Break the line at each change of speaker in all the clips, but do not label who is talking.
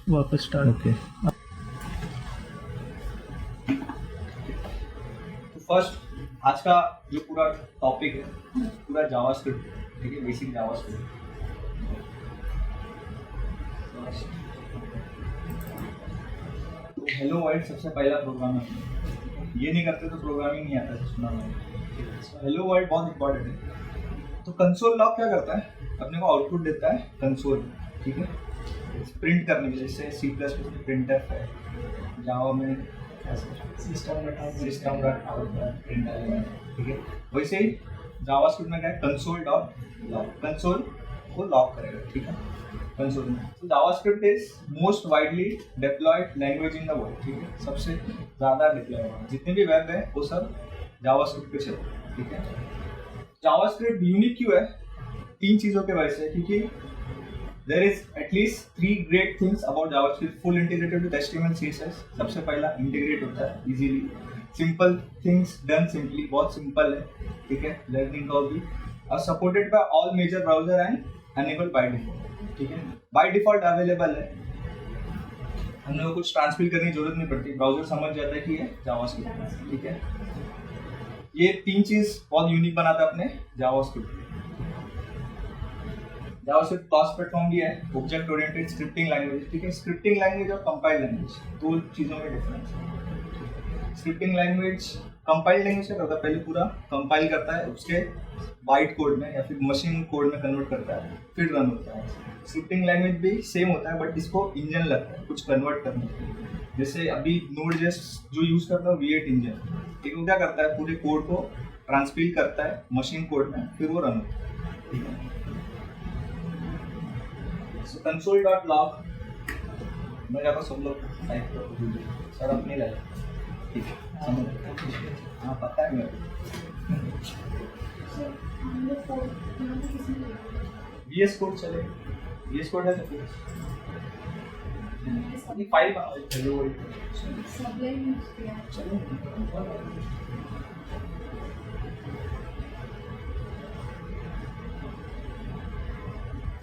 वापस start.
Okay.
तो first आज का जो पूरा टॉपिक है पूरा जावास्क्रिप्ट, ठीक है, बेसिक जावास्क्रिप्ट। तो हेलो वर्ल्ड सबसे पहला प्रोग्राम है, ये नहीं करते तो प्रोग्रामिंग नहीं आता, सुना मैंने। हेलो वर्ल्ड बहुत इंपॉर्टेंट है। तो कंसोल लॉग क्या करता है, अपने को आउटपुट देता है कंसोल, ठीक है, प्रिंट करने के लिए। जैसे C++ में प्रिंटफ है, जावा में सिस्टम डॉट आउट प्रिंट आएगा, ठीक है। वैसे ही जावास्क्रिप्ट में क्या है, कंसोल डॉट लॉग, कंसोल को लॉक करेगा, ठीक है, कंसोल में। तो JavaScript is most widely deployed language in the world, ठीक है, सबसे ज़्यादा डिप्लॉयड जितने भी वेब है वो सब जावास्क्रिप्ट पे चलते हैं, ठीक है। जावास्क्रिप्ट यूनिक क्यों है, तीन चीज़ों के वजह से, क्योंकि there is at least 3 great things about JavaScript. Full integrated with HTML CSS. सबसे पहला इंटीग्रेट होता है easily, simple things done simply, बहुत सिंपल है, ठीक है, लर्निंग कर्व भी, और supported by all major browser and enable by default, ठीक है, बाय डिफॉल्ट अवेलेबल है। हम लोग को कुछ ट्रांसपिल करने की जरूरत नहीं पड़ती, ब्राउजर समझ जाता है कि ये जावास्क्रिप्ट, ठीक है। ये तीन चीज बहुत यूनिक बनाता है अपने जावास्क्रिप्ट। जावास्क्रिप्ट क्लास प्लेटफॉर्म भी है, ऑब्जेक्ट ओरिएंटेड स्क्रिप्टिंग लैंग्वेज, ठीक है। स्क्रिप्टिंग लैंग्वेज और कंपाइल लैंग्वेज, दो चीज़ों में डिफरेंस है। स्क्रिप्टिंग लैंग्वेज, कंपाइल लैंग्वेज क्या करता है, पहले पूरा कंपाइल करता है, उसके बाइट कोड में या फिर मशीन कोड में कन्वर्ट करता है, फिर रन होता है। स्क्रिप्टिंग लैंग्वेज भी सेम होता है, बट इसको इंजन लगता है कुछ कन्वर्ट करने के लिए। जैसे अभी Node.js जो यूज़ करता है V8 इंजन, ठीक है, क्या करता है, पूरे कोड को ट्रांसपिल करता है मशीन कोड में, फिर वो रन होता है, ठीक है। So console.log मैं जाता सब लोग टाइप करो, सर अपने लगे, ठीक है, समझ, हाँ पता है मेरे VS कोड चले, VS कोड है तो अपनी फाइल बनाओ, हेलो चलो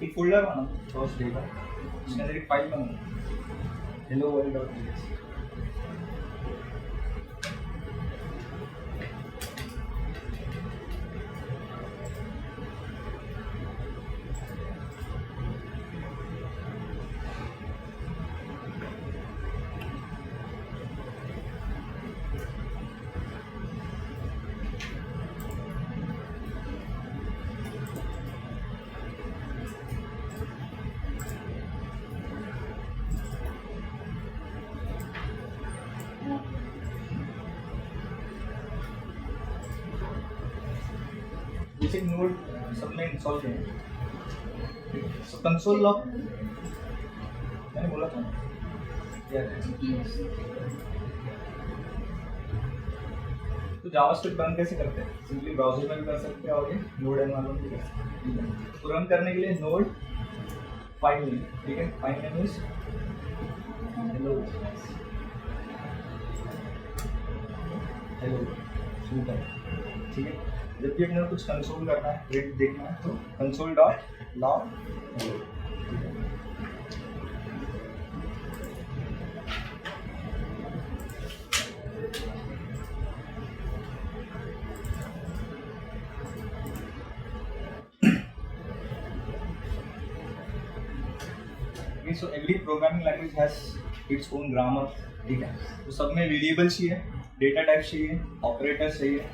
एक फोल्डर बनाओ फर्स्ट डे का, उसके अंदर एक फाइल बनाओ, hello world dot JS. Basic node सबने इंस्टॉल किया। सो कंसोल लॉग मैंने बोला था क्या है? तो जावास्क्रिप्ट रन कैसे करते हैं, सिंपली ब्राउजर में भी कर सकते हैं और ये नोड एनवायरनमेंट भी कर सकते हैं। तो रन करने के लिए नोड फाइल नेम, ठीक है, file name is hello hello, ठीक है। जब भी अपने कुछ कंसोल करना है, प्रिंट देखना है, तो console dot log hello, so every programming language has its own grammar, ठीक है। तो सब में वेरिएबल चाहिए, डेटा टाइप चाहिए, ऑपरेटर चाहिए,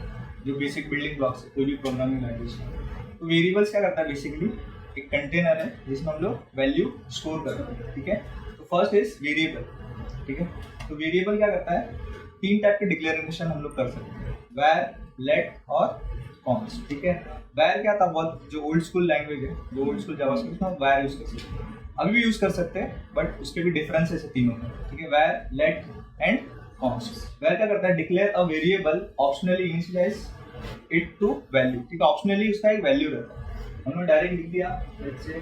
जो बेसिक बिल्डिंग ब्लॉक्स है कोई भी प्रोग्रामिंग लैंग्वेज है। तो वेरिएबल्स क्या करता है, बेसिकली एक कंटेनर है जिसमें हम लोग वैल्यू स्टोर करते हैं, ठीक है। तो फर्स्ट इज वेरिएबल, ठीक है। तो वेरिएबल क्या करता है, तीन टाइप के डिक्लेरेशन हम लोग कर सकते हैं, वैर, लेट और कॉन्स्ट, ठीक है। वैर क्या था, बहुत जो ओल्ड स्कूल लैंग्वेज है, जो ओल्ड स्कूल जावास्क्रिप्ट में वैर यूज कर सकते हैं, अभी भी यूज कर सकते हैं, बट उसके भी डिफरेंसेस है तीनों में, ठीक है। वैर, लेट एंड कॉन्स्ट। वैर क्या करता है, declare a variable optionally initialize it to value, ठीक है, ऑप्शनली उसका एक वैल्यू रहता है। हमने डायरेक्ट लिख दिया, लेट्स से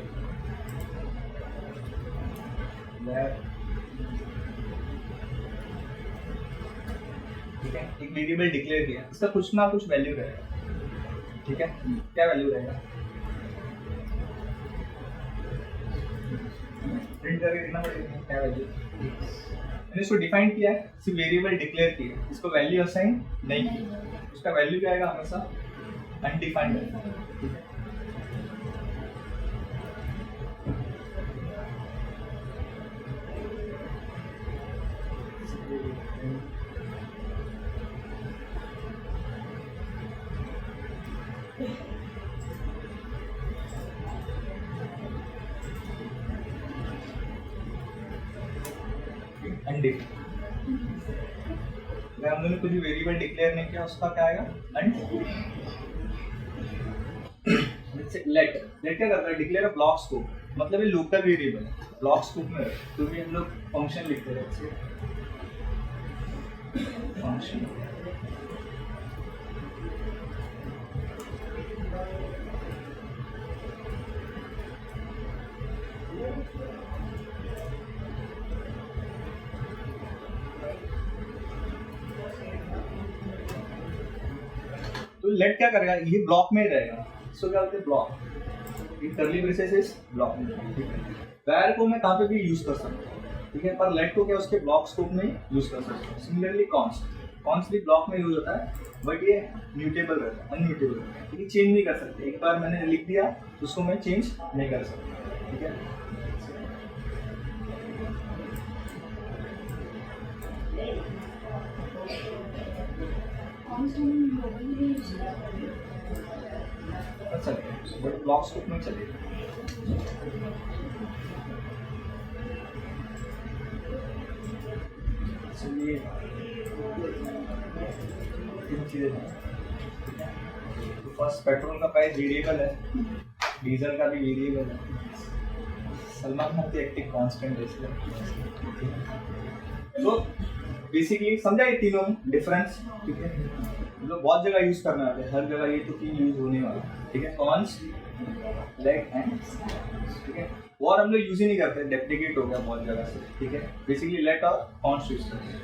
ठीक है, एक वेरिएबल डिक्लेयर किया, इसका कुछ ना कुछ वैल्यू रहेगा, ठीक है। क्या वैल्यू रहेगा, प्रिंट करके देखना पड़ेगा क्या वैल्यू। मैंने इसको डिफाइन किया है, सिर्फ वेरिएबल डिक्लेयर किया है, इसको वैल्यू असाइन नहीं की, उसका वैल्यू क्या आएगा हमेशा अनडिफाइंड है। अगर हम लोगों ने कुछ भी वेरिएबल डिक्लेयर नहीं किया उसका क्या आएगा लेट क्या करता है, डिक्लेयर अ ब्लॉक स्कोप, मतलब ये लोकल वेरिएबल ब्लॉक स्कोप में तो भी हम लोग फंक्शन लिखते हैं, फंक्शन तो लेट क्या करेगा, ये ब्लॉक में रहेगा, इसको क्या बोलते हैं ब्लॉक, ये कर्ली ब्रेसेस इस ब्लॉक में, ठीक है। वैर को मैं कहाँ पे भी यूज कर सकता हूँ, ठीक है, पर लेट को क्या उसके ब्लॉक स्कोप में यूज कर सकता हूँ। सिमिलरली कॉन्स्ट भी ब्लॉक में यूज होता है, बट ये म्यूटेबल रहता है, अनम्यूटेबल रहता है, ये चेंज नहीं कर सकते, एक बार मैंने लिख दिया तो उसको मैं चेंज नहीं कर सकता, ठीक है। अच्छा बट ब्लॉक स्कोप में चलेगा। चलिए तीन चीजें हैं, तो फर्स्ट पेट्रोल का प्राइस वेरिएबल है, डीजल का भी वेरिएबल है, सलमान खान की एक्टिंग कांस्टेंट है, तो बेसिकली समझा ये तीनों डिफरेंस, ठीक है। मतलब बहुत जगह यूज करना है, हर जगह ये तो तीन यूज होने वाला, ठीक है, कॉन्स लेट एंड, ठीक है। और हम लोग यूज ही नहीं करते, डेप्रिकेट हो गया बहुत जगह से, ठीक है। बेसिकली लेट और कॉन्स यूज करते हैं।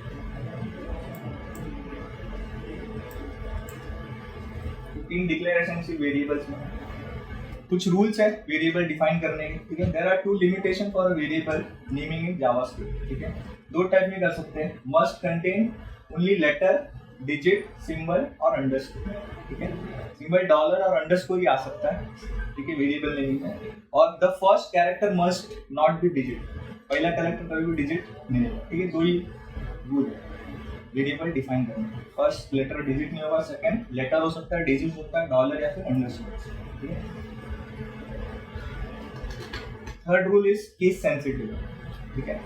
तीन डिक्लेरेशन सी वेरिएबल्स में कुछ रूल्स है वेरिएबल डिफाइन करने के, ठीक है। There are two limitation for a variable naming in JavaScript, ठीक है। दो टाइप में कर सकते हैं, must contain only letter, digit, symbol और अंडरस्कोर, ठीक है। सिंबल डॉलर और अंडरस्कोर ही आ सकता है, ठीक है, वेरिएबल नेमिंग में। और the first character must not be digit, पहला कैरेक्टर कभी भी डिजिट नहीं होगा, ठीक है। दो ही रूल है वेरिएबल डिफाइन करने, फर्स्ट लेटर डिजिट नहीं होगा, सेकंड लेटर हो सकता है, डिजिट हो सकता है, डॉलर या फिर अंडरस्कोर, ठीक है। Third rule is case sensitive, ठीक है।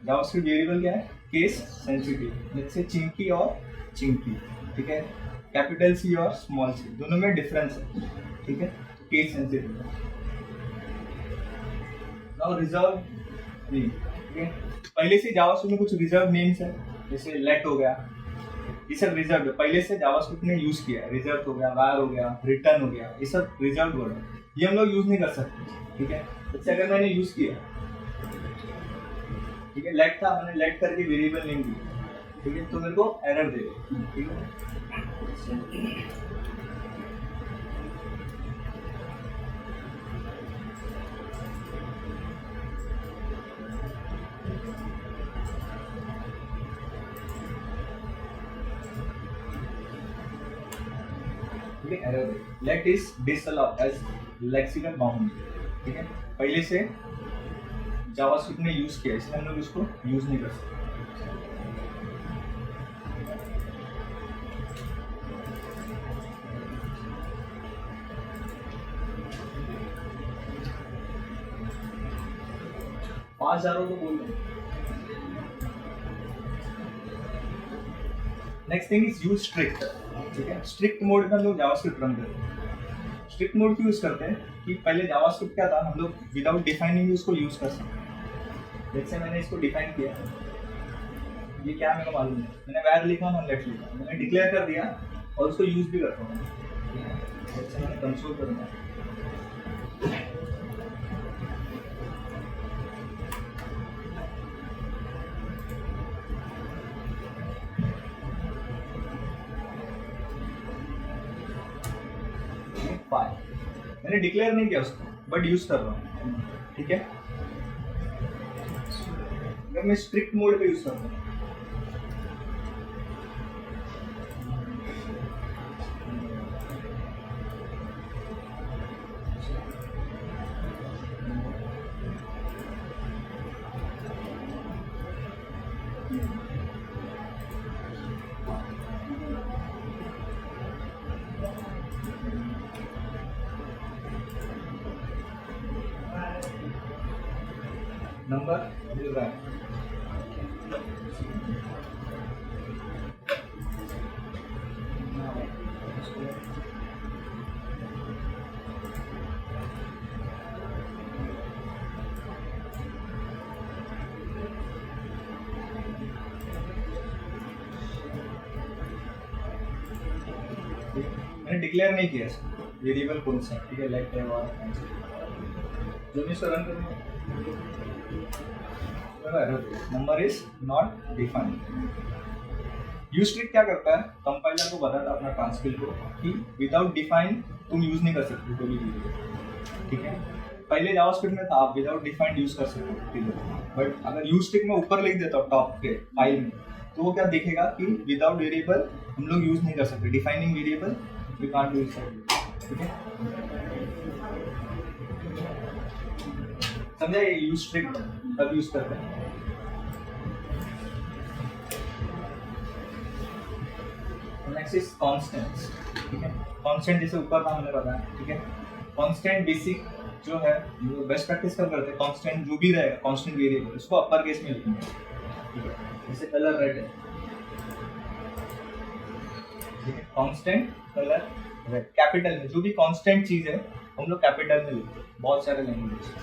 जावास्क्रिप्ट वेरिएबल क्या है, केस सेंसिटिव, जैसे चिंकी और चिंकी, ठीक है, कैपिटल सी और स्मॉल सी, दोनों में डिफरेंस है, ठीक है। तो केस सेंसिटिव है। नाउ रिजर्व नेम, ठीक है। पहले से जावास्क्रिप्ट में कुछ रिजर्व नेम्स है, जैसे लेट हो गया, ये सब रिजर्व है, पहले से जावास्क्रिप्ट ने यूज किया है। रिजर्व हो गया, वार हो गया, रिटर्न हो गया, ये सब रिजर्व वर्ड है, ये हम लोग यूज नहीं कर सकते, ठीक है। जैसे अगर मैंने यूज किया, ठीक है, लेट था, मैंने लेट करके वेरिएबल नेम दिया, ठीक है, तो मेरे को एरर देगा, ठीक है। Error let is disallowed as lexical boundary, ठीक है। पहले से जावास्क्रिप्ट ने यूज किया, इसलिए हम लोग इसको यूज नहीं कर सकते। पांच हजारों तो बोल रहे। Next thing is use strict, ठीक है। स्ट्रिक्ट मोड में हम लोग जावास्क्रिप्ट रन करते हैं। स्ट्रिक्ट मोड क्यों यूज करते हैं कि पहले जावास्क्रिप्ट क्या था, हम लोग विदाउट डिफाइनिंग उसको यूज कर सकते हैं। जैसे मैंने इसको डिफाइन किया, ये क्या मेरे को मालूम है, मैंने वैर लिखा, मैंने लेट लिखा, मैंने डिक्लेयर कर दिया और उसको यूज भी करता हूँ, जैसे मैंने कंसोल करना है। मैंने डिक्लेयर नहीं किया उसको, बट यूज कर रहा हूँ, ठीक है। अगर मैं स्ट्रिक्ट मोड पे यूज करता हूँ, नंबर मिल रहा है, मैंने डिक्लेयर नहीं किया वेरिएबल कौन सा, ठीक है, लाइक और जो मैं इसको रन करूँगा number is not defined. Use trick क्या करता है, कंपाइलर को बताता है अपना ट्रांसपिल को कि विदाउट डिफाइन तुम यूज नहीं कर सकते कोई भी वेरिएबल, ठीक है। पहले जावास्क्रिप्ट में था आप विदाउट डिफाइंड यूज कर सकते हो, बट अगर यूज ट्रिक में ऊपर लिख देता हूँ टॉप के फाइल में, तो वो क्या देखेगा कि विदाउट वेरिएबल हम लोग यूज नहीं कर सकते, defining variable we can't use, ठीक है। समझा ये यूज ट्रिक तब यूज करते हैं। नेक्स्ट इज कॉन्स्टेंट्स, ठीक है। कॉन्स्टेंट जैसे ऊपर था हमने बताया, ठीक है। कॉन्स्टेंट बेसिक जो है बेस्ट प्रैक्टिस कब करते हैं, कॉन्स्टेंट जो भी रहेगा कॉन्स्टेंट वेरिएबल उसको अपर केस में लिखेंगे, ठीक है। जैसे कलर रेड है, ठीक है, कॉन्स्टेंट कलर रेड, कैपिटल में जो भी कॉन्स्टेंट चीज है हम लोग कैपिटल में लिखते हैं, बहुत सारे लैंग्वेज।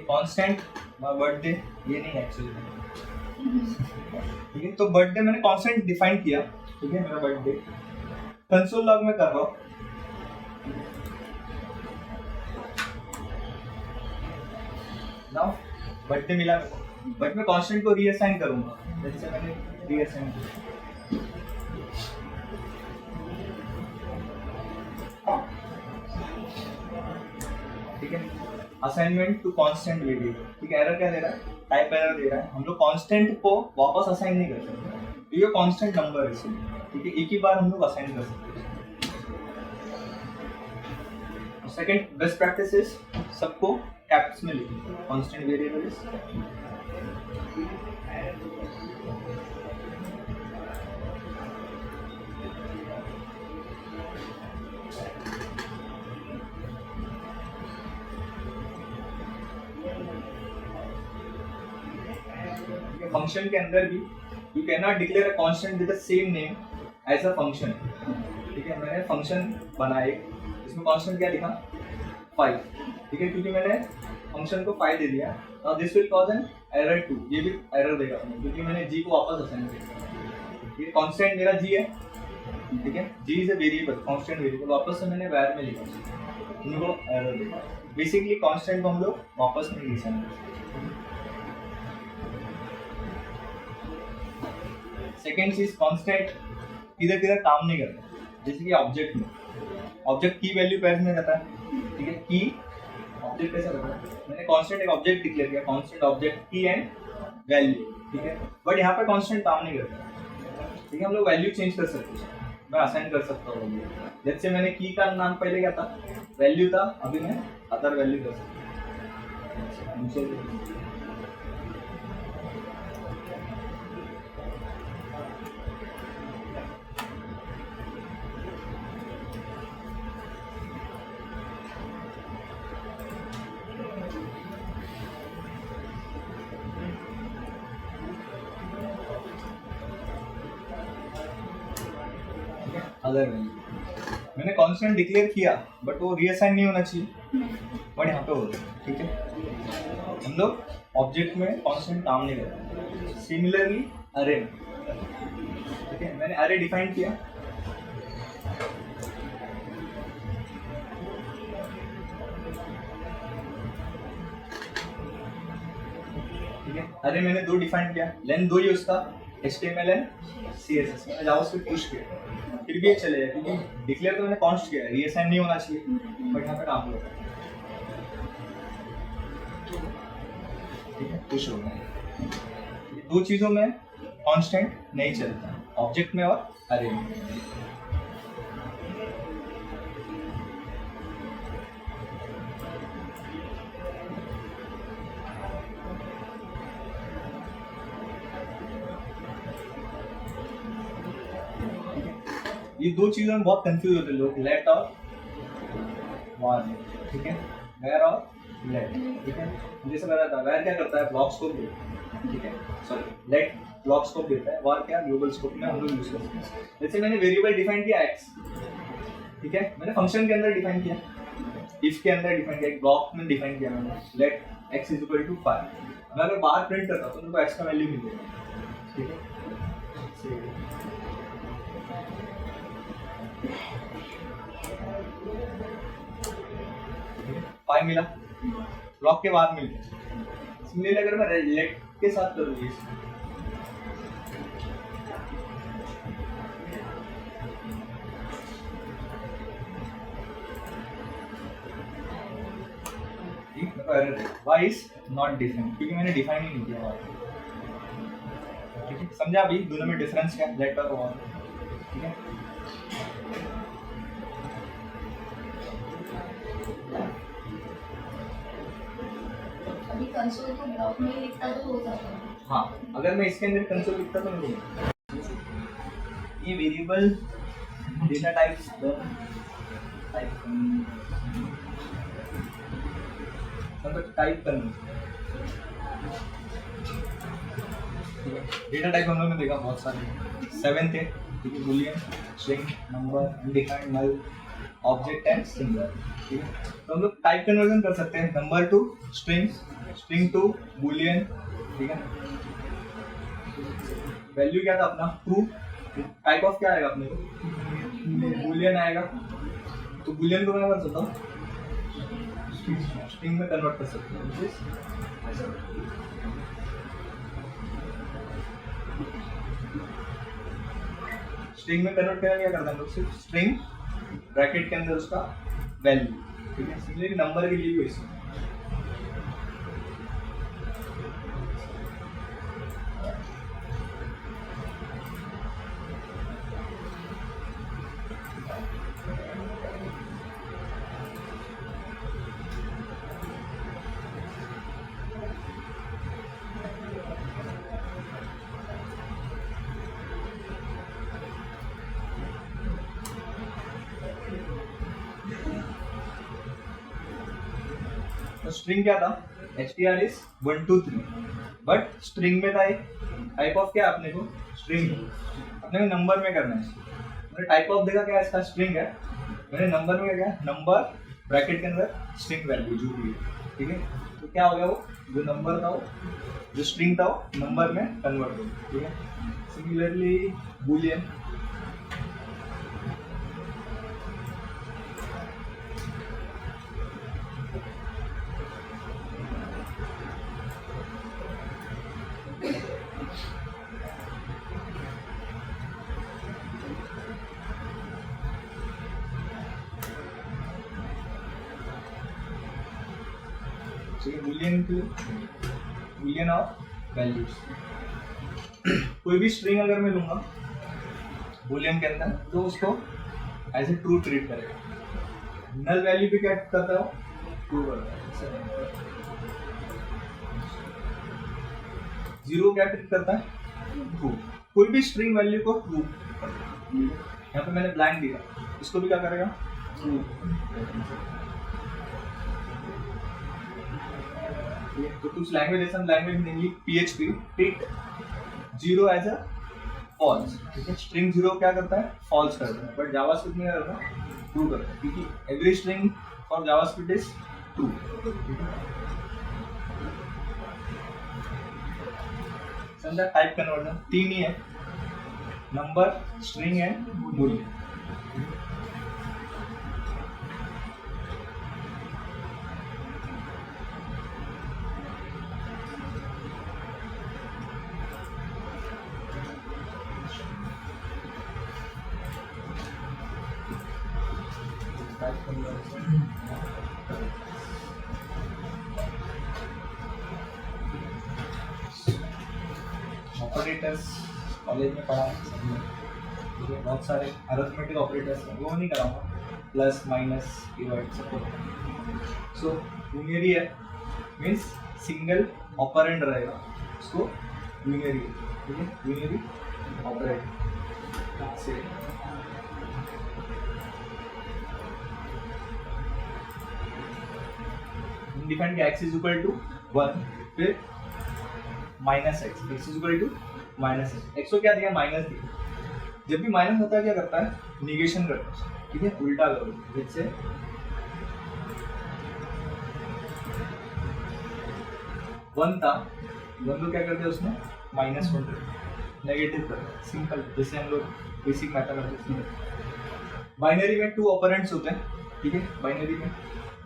कॉन्स्टेंट बर्थडे ये नहीं एक्चुअली, ठीक है। तो बर्थडे मैंने कॉन्स्टेंट डिफाइन किया, ठीक है, मेरा बर्थडे कंसोल लॉग में कर रहा हूँ, नाउ बर्थडे मिला, बट मैं कॉन्स्टेंट को रीअसाइन करूंगा, जैसे मैंने रीअसाइन किया, ठीक है। असाइनमेंट टू कांस्टेंट वेरिएबल, ठीक है। एरर क्या दे रहा है, टाइप एरर दे रहा है, हम लोग कांस्टेंट को वापस असाइन नहीं कर सकते, ये कांस्टेंट नंबर है इसलिए, ठीक है, एक ही बार हम लोग असाइन कर सकते हैं। सेकंड बेस्ट प्रैक्टिस इज सबको कैप्स में लिखें, कांस्टेंट वेरिएबल इज फंक्शन के अंदर भी you can not declare a constant with the same name as a function, ठीक है। मैंने फंक्शन बनाए, इसमें कांस्टेंट क्या लिखा 5, ठीक है, क्योंकि मैंने फंक्शन को 5 दे दिया, और this will cause an error 2, ये भी एरर देगा क्योंकि मैंने जी को वापस असाइन किया, ये कांस्टेंट मेरा जी है, ठीक है, G is a variable, constant variable, वापस से मैंने वैर में लिखा, उनको एरर देगा। बेसिकली कांस्टेंट को हम लोग वापस नहीं लिख सकते। सेकेंड चीज कांस्टेंट किधर किधर काम नहीं करता, जैसे कि ऑब्जेक्ट में, ऑब्जेक्ट की वैल्यू पेयर्स में रहता है, ठीक है, की ऑब्जेक्ट कैसे रहता है, मैंने कांस्टेंट एक ऑब्जेक्ट डिक्लेयर किया, कांस्टेंट ऑब्जेक्ट की एंड वैल्यू, ठीक है, बट यहाँ पे कांस्टेंट काम नहीं करता, ठीक है। हम लोग वैल्यू चेंज कर सकते हैं, मैं असाइन कर सकता हूँ, जैसे मैंने की का नाम पहले क्या था, वैल्यू था, अभी मैं अदर वैल्यू कर सकता हूँ। अदर वैल्यू मैंने कांस्टेंट डिक्लेयर किया, बट वो रीअसाइन नहीं होना चाहिए, बट यहाँ पे होता है, ठीक है। हम लोग ऑब्जेक्ट में कांस्टेंट काम नहीं करते। सिमिलरली अरे, ठीक है, मैंने अरे डिफाइन किया, ठीक है। अरे मैंने 2 डिफाइन किया, लेंथ 2 ही उसका, HTML एंड CSS मैंने जावास्क्रिप्ट पुश किया, फिर भी ये चलेगा क्योंकि डिक्लेयर तो मैंने कॉन्स्ट किया है, रीअसाइन नहीं होना चाहिए, बट यहाँ पे काम होगा, ठीक है, पुश होगा। 2 चीज़ों में कांस्टेंट नहीं चलता, ऑब्जेक्ट में और अरे में। ये 2 चीजों में बहुत कंफ्यूज होते हैं लोग, लेट और वार, ठीक है, वेयर और लेट, ठीक है। जैसे मैं था, वेयर क्या करता है, ब्लॉक स्कोप देता है, ठीक है, सॉरी लेट ब्लॉक स्कोप देता है, वार क्या ग्लोबल स्कोप में हम लोग यूज करते हैं। जैसे मैंने वेरिएबल डिफाइन किया x, ठीक है, मैंने फंक्शन के अंदर डिफाइन किया, इफ के अंदर डिफाइन किया, एक ब्लॉक में डिफाइन किया मैंने, लेट x = 5। मैं अगर बाहर प्रिंट करता तो मेरे को x का वैल्यू मिलेगा, ठीक है, 5 मिला, ब्लॉक के बाद मिल गया। सिमिलरली अगर मैं लेट के साथ करूँगी, why is not different, क्योंकि मैंने डिफाइन ही नहीं किया, ठीक है। समझा अभी दोनों में डिफरेंस क्या, लेट और वार, ठीक है।
अभी कंसोल को ब्लॉक में लिखता तो हो जाता है।
हाँ, अगर मैं इसके अंदर कंसोल लिखता तो नहीं, ये वेरिएबल डेटा टाइप्स टाइप करना, डेटा टाइप हम लोगों ने देखा बहुत सारे, 7 थे, ठीक है, boolean, string, number, undefined, null, object and single, ठीक है। तो हम लोग टाइप कन्वर्जन कर सकते हैं, number to string, string to boolean, ठीक है। वैल्यू क्या था अपना, ट्रू, टाइप ऑफ क्या आएगा अपने को, बूलियन आएगा, तो बूलियन को मैं कर सकता हूँ स्ट्रिंग में कन्वर्ट कर सकते हैं, स्ट्रिंग में कन्वर्ट करना क्या करता है लोग, सिर्फ स्ट्रिंग ब्रैकेट के अंदर उसका वैल्यू, ठीक है। सिमिलरली नंबर के लिए भी वैसे, तो स्ट्रिंग क्या था, str is 1 2 3, बट स्ट्रिंग में था एक टाइप ऑफ क्या अपने को, स्ट्रिंग, अपने को नंबर में करना है। मैंने टाइप ऑफ देखा क्या, इसका स्ट्रिंग है, मैंने नंबर में क्या, नंबर ब्रैकेट के अंदर स्ट्रिंग वैल्यू जो भी है, ठीक है। तो क्या हो गया, वो जो नंबर था, वो जो स्ट्रिंग था, वो नंबर में कन्वर्ट हो गया, ठीक है। Similarly Boolean, Boolean of values. कोई भी स्ट्रिंग अगर मैं लूंगा बूलियन के अंदर, तो उसको एज ए ट्रू ट्रीट करेगा, नल वैल्यू भी क्या करता है, ट्रू करता है, जीरो क्या ट्रीट करता है, ट्रू। कोई भी स्ट्रिंग वैल्यू को ट्रू, यहाँ पे मैंने ब्लैंक दिया, इसको भी क्या करेगा, ट्रू। तो कुछ लैंग्वेज हम लैंग्वेज देंगे, PHP take 0 as a false, ठीक है। स्ट्रिंग 0 क्या करता है, फॉल्स करता है, बट जावास्क्रिप्ट में क्या करता है, ट्रू करता है, क्योंकि every string for JavaScript is true. समझा, टाइप कन्वर्जन 3 ही है, number, string and Boolean. Operators college में पढ़ा है सब लोग, ठीक है, बहुत सारे अरिथमेटिक ऑपरेटर्स हैं, वो नहीं कराऊंगा, प्लस माइनस डिवाइड सबको। सो यूनियरी है मीन्स सिंगल ऑपरेंड रहेगा, उसको यूनियरी, ठीक है, यूनियरी ऑपरेंड से डिफाइन किया x इज इक्वल टू 1, फिर minus x is equal to minus x को क्या दिया, माइनस दिया। जब भी माइनस होता है क्या करता है, निगेशन करता है, ठीक है, उल्टा करो, जैसे 1 था, 1 को क्या करते हैं उसमें -1 नेगेटिव करते हैं, सिंपल, जैसे हम लोग बेसिक मैथमेटिक्स में बाइनरी में 2 ऑपरेंड्स होते हैं, ठीक है, बाइनरी में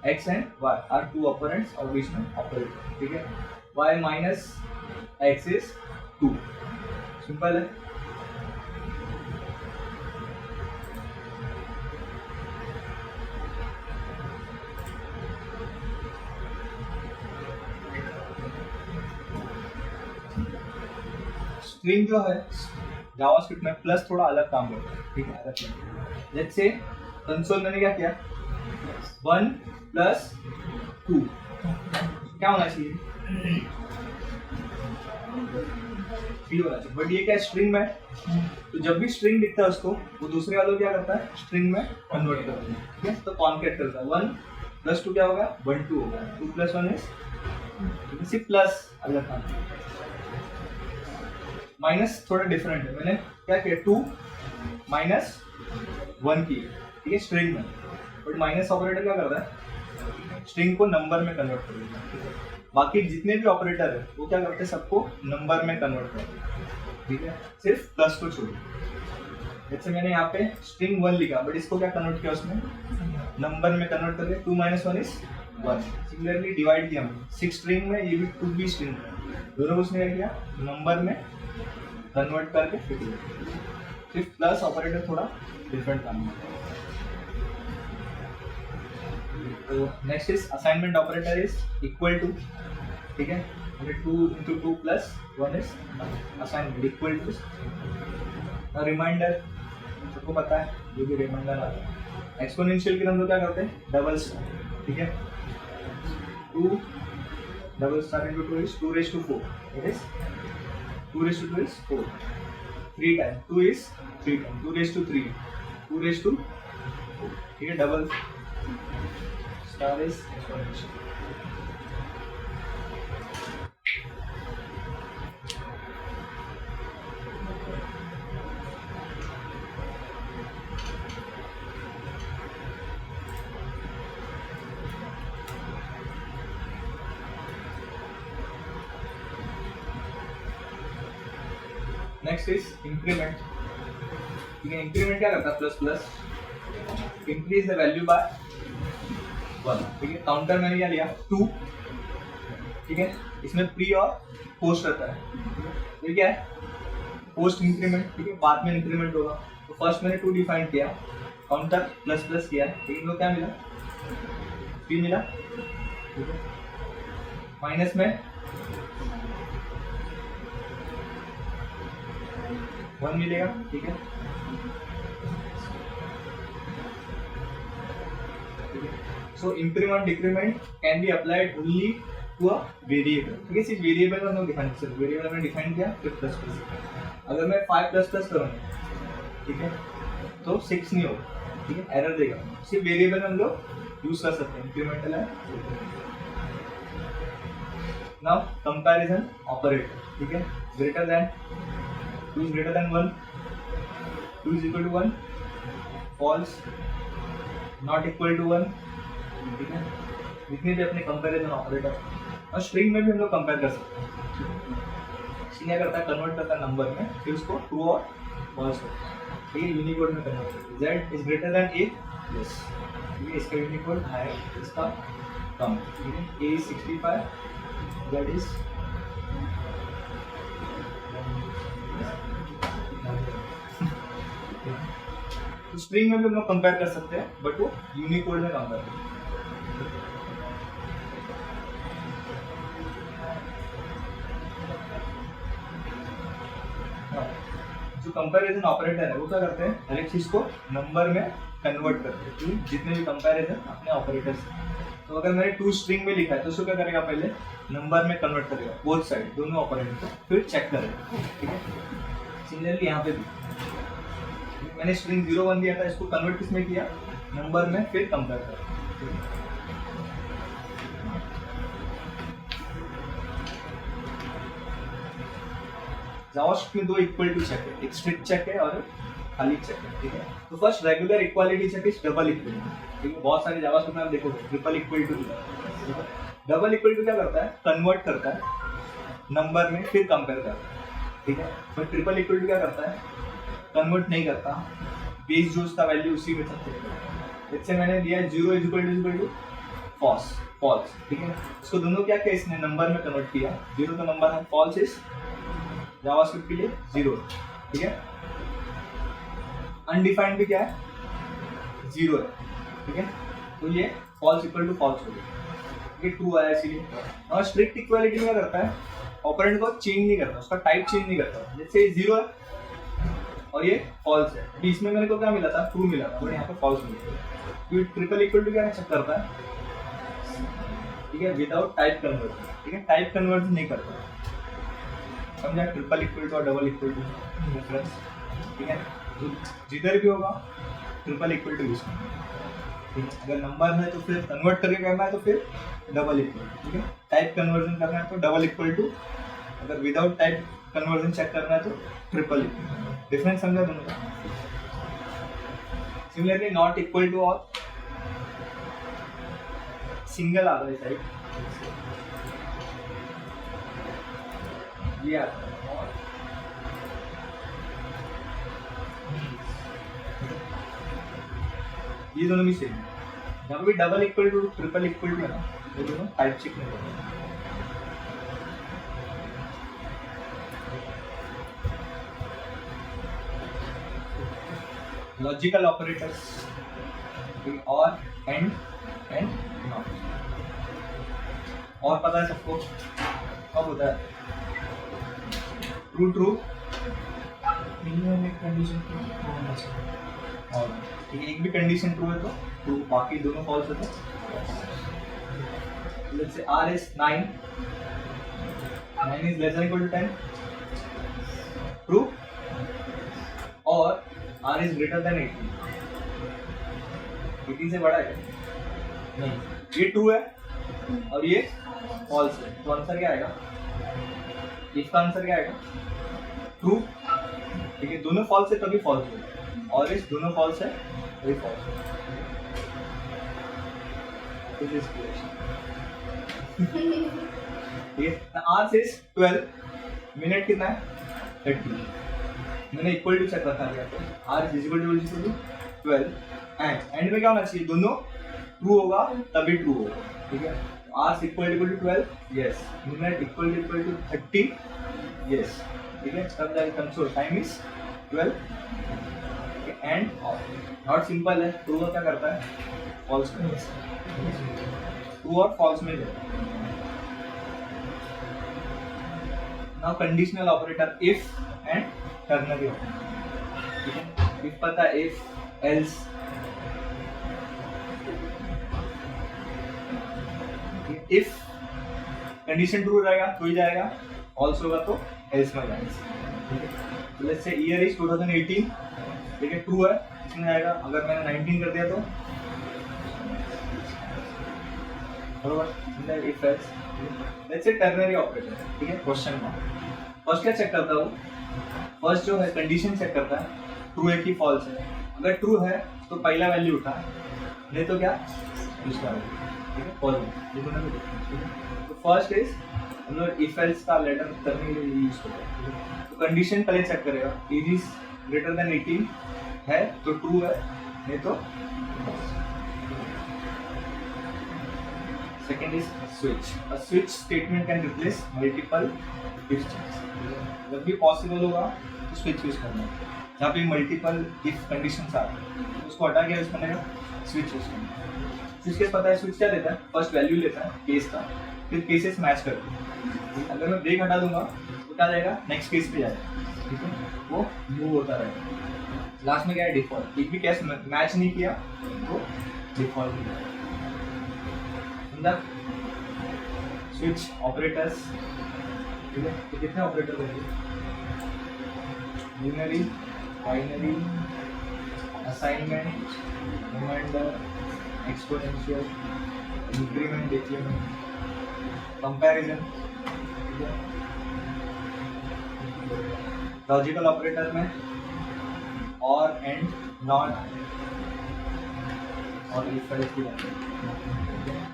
x and y are 2 operands और बीच में ऑपरेटर, ठीक है, y minus x is 2, simple है। स्ट्रिंग जो है जावास्क्रिप्ट में प्लस थोड़ा अलग काम करता है, ठीक है, अलग। लेट्स से कंसोल मैंने क्या किया, 1 प्लस 2 क्या होना चाहिए, 3 होना चाहिए, बट ये क्या स्ट्रिंग में, तो जब भी स्ट्रिंग दिखता है उसको वो दूसरे वालों क्या करता है, स्ट्रिंग में कन्वर्ट करता है, ठीक है, तो कॉन्केट करता है, 1 प्लस 2 क्या होगा, 1 2 होगा, 2 प्लस 1 इज, सिर्फ प्लस अलग काम। माइनस थोड़ा डिफरेंट है, मैंने क्या किया, 2 माइनस 1 की, ठीक है, स्ट्रिंग में, बट माइनस ऑपरेटर क्या करता है, स्ट्रिंग को नंबर में कन्वर्ट कर देता है। बाकी जितने भी ऑपरेटर है वो क्या करते हैं, सबको नंबर में कन्वर्ट करते हैं, ठीक है, सिर्फ प्लस को छोड़। जैसे मैंने यहाँ पे स्ट्रिंग 1 लिखा, बट इसको क्या कन्वर्ट किया उसमें, नंबर में कन्वर्ट करके 2 माइनस 1 इज 1। सिमिलरली डिवाइड किया हमने 6 स्ट्रिंग में, ये भी 2 भी स्ट्रिंग में, दोनों को उसने क्या किया, नंबर में कन्वर्ट करके फिर सिर्फ प्लस ऑपरेटर थोड़ा डिफरेंट काम है। तो next is assignment operator is equal to, ठीक है, 2 into 2 plus 1 is assignment equal to reminder, सबको पता है जो भी रिमाइंडर आता है। एक्सपोनेंशियल के हम लोग क्या करते हैं, डबल स्टार, ठीक है, 2 double star into 2 is 2 raised to 4, it is 2 raised to 2 is 4, 3 times 2 is 3 times 2 raised to 3, 2 raised to 4, ठीक है, double star is exponential. Next is increment, ठीक है, इंक्रीमेंट क्या करता है, plus plus increase the value by 1, ठीक है, counter मैंने क्या लिया 2, ठीक है, इसमें प्री और पोस्ट रहता है, ये क्या है, पोस्ट इंक्रीमेंट, ठीक है, बाद में इंक्रीमेंट होगा। तो फर्स्ट मैंने 2 डिफाइन किया, काउंटर प्लस प्लस किया, ठीक है, तो क्या मिला, 3 मिला, ठीक है, माइनस में 1 मिलेगा, ठीक है, so increment decrement can be applied only to a variable, ठीक है, सिर्फ वेरिएबल हम लोग डिफाइन कर सकते, वेरिएबल हमने डिफाइन किया फिर प्लस प्लस, अगर मैं 5 प्लस प्लस करूँगा, ठीक है, तो 6 नहीं होगा, ठीक है, एरर देगा, सिर्फ वेरिएबल हम लोग यूज कर सकते हैं, इंक्रीमेंटल है। नाउ कंपैरिजन ऑपरेटर, ठीक है, greater than 2 is greater than 1, 2 is equal to 1, false, not equal to 1, ठीक है, जितने भी अपने कंपैरिजन ऑपरेटर, और स्ट्रिंग में भी हम लोग कंपेयर कर सकते हैं। स्ट्रिंग क्या करता है, कन्वर्ट करता है नंबर में, फिर उसको ट्रू और फॉल्स करता है, ठीक है, यूनिकोड में कन्वर्ट करता है। Z is greater than A, yes, ठीक है, इसका यूनिकोड है, इसका कम, ठीक है, A is 65, Z is तो स्ट्रिंग में भी हम लोग कंपेयर कर सकते हैं, बट वो यूनिकोड में कंपेयर करते हैं। जो कंपैरिजन ऑपरेटर है वो क्या करते हैं, हर एक चीज को नंबर में कन्वर्ट करते हैं, जितने भी कंपैरिजन अपने ऑपरेटर से। तो अगर मैंने 2 स्ट्रिंग में लिखा है तो उसको क्या करेगा, पहले नंबर में कन्वर्ट करेगा बोथ साइड, दोनों ऑपरेटर को, फिर चेक करेगा। ठीक है, सिमिलरली यहाँ पे भी मैंने स्ट्रिंग 0 1 दिया था, इसको कन्वर्ट किसमें किया, नंबर में, फिर कंपेयर करा। जावास्क्रिप्ट में 2 इक्वल टू चेक है, एक स्ट्रिक्ट चेक है और खाली चेक है। ठीक है, तो first regular equality check is double equal to. ठीक है, बहुत सारे जावास्क्रिप्ट में आप देखोगे triple equal to. Double equal to क्या करता है, कन्वर्ट करता है नंबर में, फिर कंपेयर करता है। ठीक है, पर ट्रिपल इक्वल टू क्या करता है, कन्वर्ट नहीं करता, बेस जो उसका वैल्यू उसी में सबसे। जैसे मैंने दिया 0 इक्वल टू फॉल्स। ठीक है, इसको दोनों क्या किया, इसने नंबर में कन्वर्ट किया। 0 तो नंबर है, फॉल्स इज जावास्क्रिप्ट के लिए 0। ठीक है, अनडिफाइंड भी क्या है, 0 है। ठीक है, तो ये फॉल्स इक्वल टू फॉल्स हो गया, ये ट्रू आया इसीलिए। और स्ट्रिक्ट इक्वालिटी में क्या करता है, ऑपरेंड को चेंज नहीं करता, उसका टाइप चेंज नहीं करता। जैसे 0 है और ये फॉल्स है, अभी इसमें मेरे को क्या मिला था, ट्रू मिला था, और यहाँ पे फॉल्स मिला था। तो ट्रिपल इक्वल टू क्या चेक करता है, ठीक है, विदाउट टाइप कन्वर्जन। ठीक है, टाइप कन्वर्जन नहीं करता, समझा, ट्रिपल इक्वल टू और डबल इक्वल टू डिफरेंस। ठीक है, तो जिधर भी होगा ट्रिपल इक्वल टू यूज करना। ठीक है, अगर नंबर है तो फिर कन्वर्ट करके करना है तो फिर डबल इक्वल। ठीक है, टाइप कन्वर्जन करना है तो डबल इक्वल टू, अगर विदाउट टाइप कन्वर्जन चेक करना है तो ट्रिपल इक्वल। डिफरेंस समझा दोनों का। सिमिलरली नॉट इक्वल टू और सिंगल आ रहा है साइड, ये आता है, और ये दोनों भी सेम है। जहाँ भी double equal to triple equal to है ना, वो दोनों टाइप चेक नहीं करते। लॉजिकल ऑपरेटर्स और एंड नॉट। और पता है सबको कब होता है, ट्रू
मिनिमम एक कंडीशन होना चाहिए,
और ठीक है, एक भी कंडीशन ट्रू है तो ट्रू, बाकी दोनों फॉल्स है तो let's say r is 9 is less than equal to 10, true, और r is greater than 18, 18 से बड़ा है नहीं, ये ट्रू है और ये फॉल्स है, तो आंसर क्या आएगा, इसका आंसर क्या आएगा, ट्रू। ठीक है, दोनों फॉल्स है तभी फॉल्स होगा, और इस दोनों फॉल्स है तभी फॉल्स होगा। ठीक है, आर से 12 मिनट कितना है 30, मैंने इक्वल टू चेक रखा है, hour is equal to 12 and में क्या होना चाहिए, दोनों ट्रू होगा तभी ट्रू होगा। ठीक है, hour equal to 12, yes, minute equal to 30, yes. ठीक है, तब जाके console time is 12 and not simple है, ट्रू क्या करता है, फॉल्स में, ट्रू और फॉल्स में जाता है। Now conditional operator if and ternary operator. ठीक है, इफ पता है, if else, if condition true रहेगा तो ही जाएगा, फॉल्स होगा तो एल्स में जाएगा। तो लेट्स से ईयर इज 2018, ठीक है, ट्रू है, इसमें जाएगा, अगर मैंने 19 कर दिया तो बरोबर, if else. Let's say ternary operator, ठीक है, क्वेश्चन मार्क। फर्स्ट क्या चेक करता हूँ, फर्स्ट जो है कंडीशन चेक करता है, ट्रू है कि फॉल्स है। अगर ट्रू है तो पहला वैल्यू उठा, नहीं तो क्या दूसरा वैल्यू। ठीक है, फॉल्स, ये दोनों में। तो फर्स्ट इज हम लोग इफ एल्स का लेटर करने के लिए यूज करते हैं। तो कंडीशन पहले चेक करेगा, एज इज ग्रेटर देन 18 है तो ट्रू है, नहीं तो second is switch. A switch statement can replace multiple if states. जब भी पॉसिबल होगा तो स्विच यूज करना है। जहाँ पे मल्टीपल इफ कंडीशन आ रही है उसको हटा के उसमें बनेगा स्विच। स्विच केस पता है स्विच क्या देता है, फर्स्ट वैल्यू लेता है केस का, फिर केसेस मैच करते हैं। अगर मैं ब्रेक हटा दूंगा तो क्या जाएगा, नेक्स्ट केस पे जाएगा, ठीक है, वो मूव होता रहेगा। लास्ट में क्या है, डिफॉल्ट। एक भी केस मैच नहीं किया तो डिफॉल्ट हो जाएगा। समझा? स्विच ऑपरेटर्स, ठीक है, तो कितने ऑपरेटर होंगे, unary, binary, assignment, reminder, exponential, increment, decrement, comparison, ठीक है। लॉजिकल ऑपरेटर में और एंड, नॉट और इफ एल्स की बात है,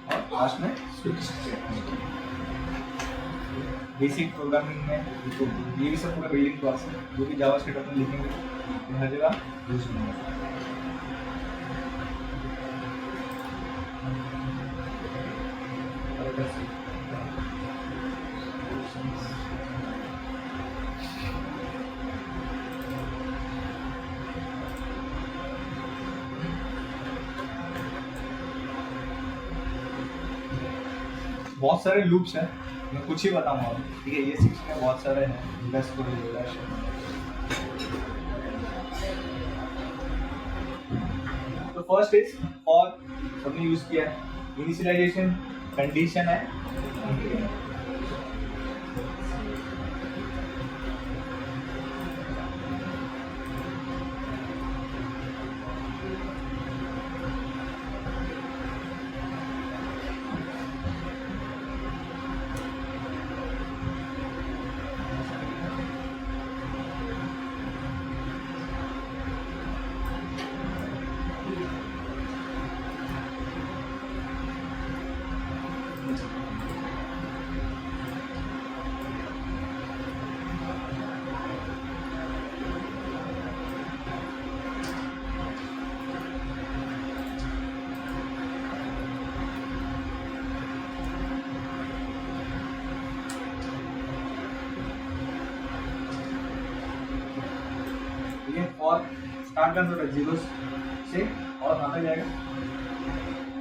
और लास्ट में स्विच। बेसिक प्रोग्रामिंग में तो ये भी सब पूरा बिल्डिंग क्लास है, जो भी जावास्क्रिप्ट अपन लिखेंगे तो हर जगह यूज होंगे। बहुत सारे लूप्स हैं, मैं कुछ ही बताऊंगा, ठीक है। ये 6 में बहुत सारे हैं, 10 को तो फर्स्ट इज फॉर, सबने यूज किया है। इनिशियलाइजेशन कंडीशन है, और स्टार्ट करना होगा 0 से और कहाँ तक जाएगा,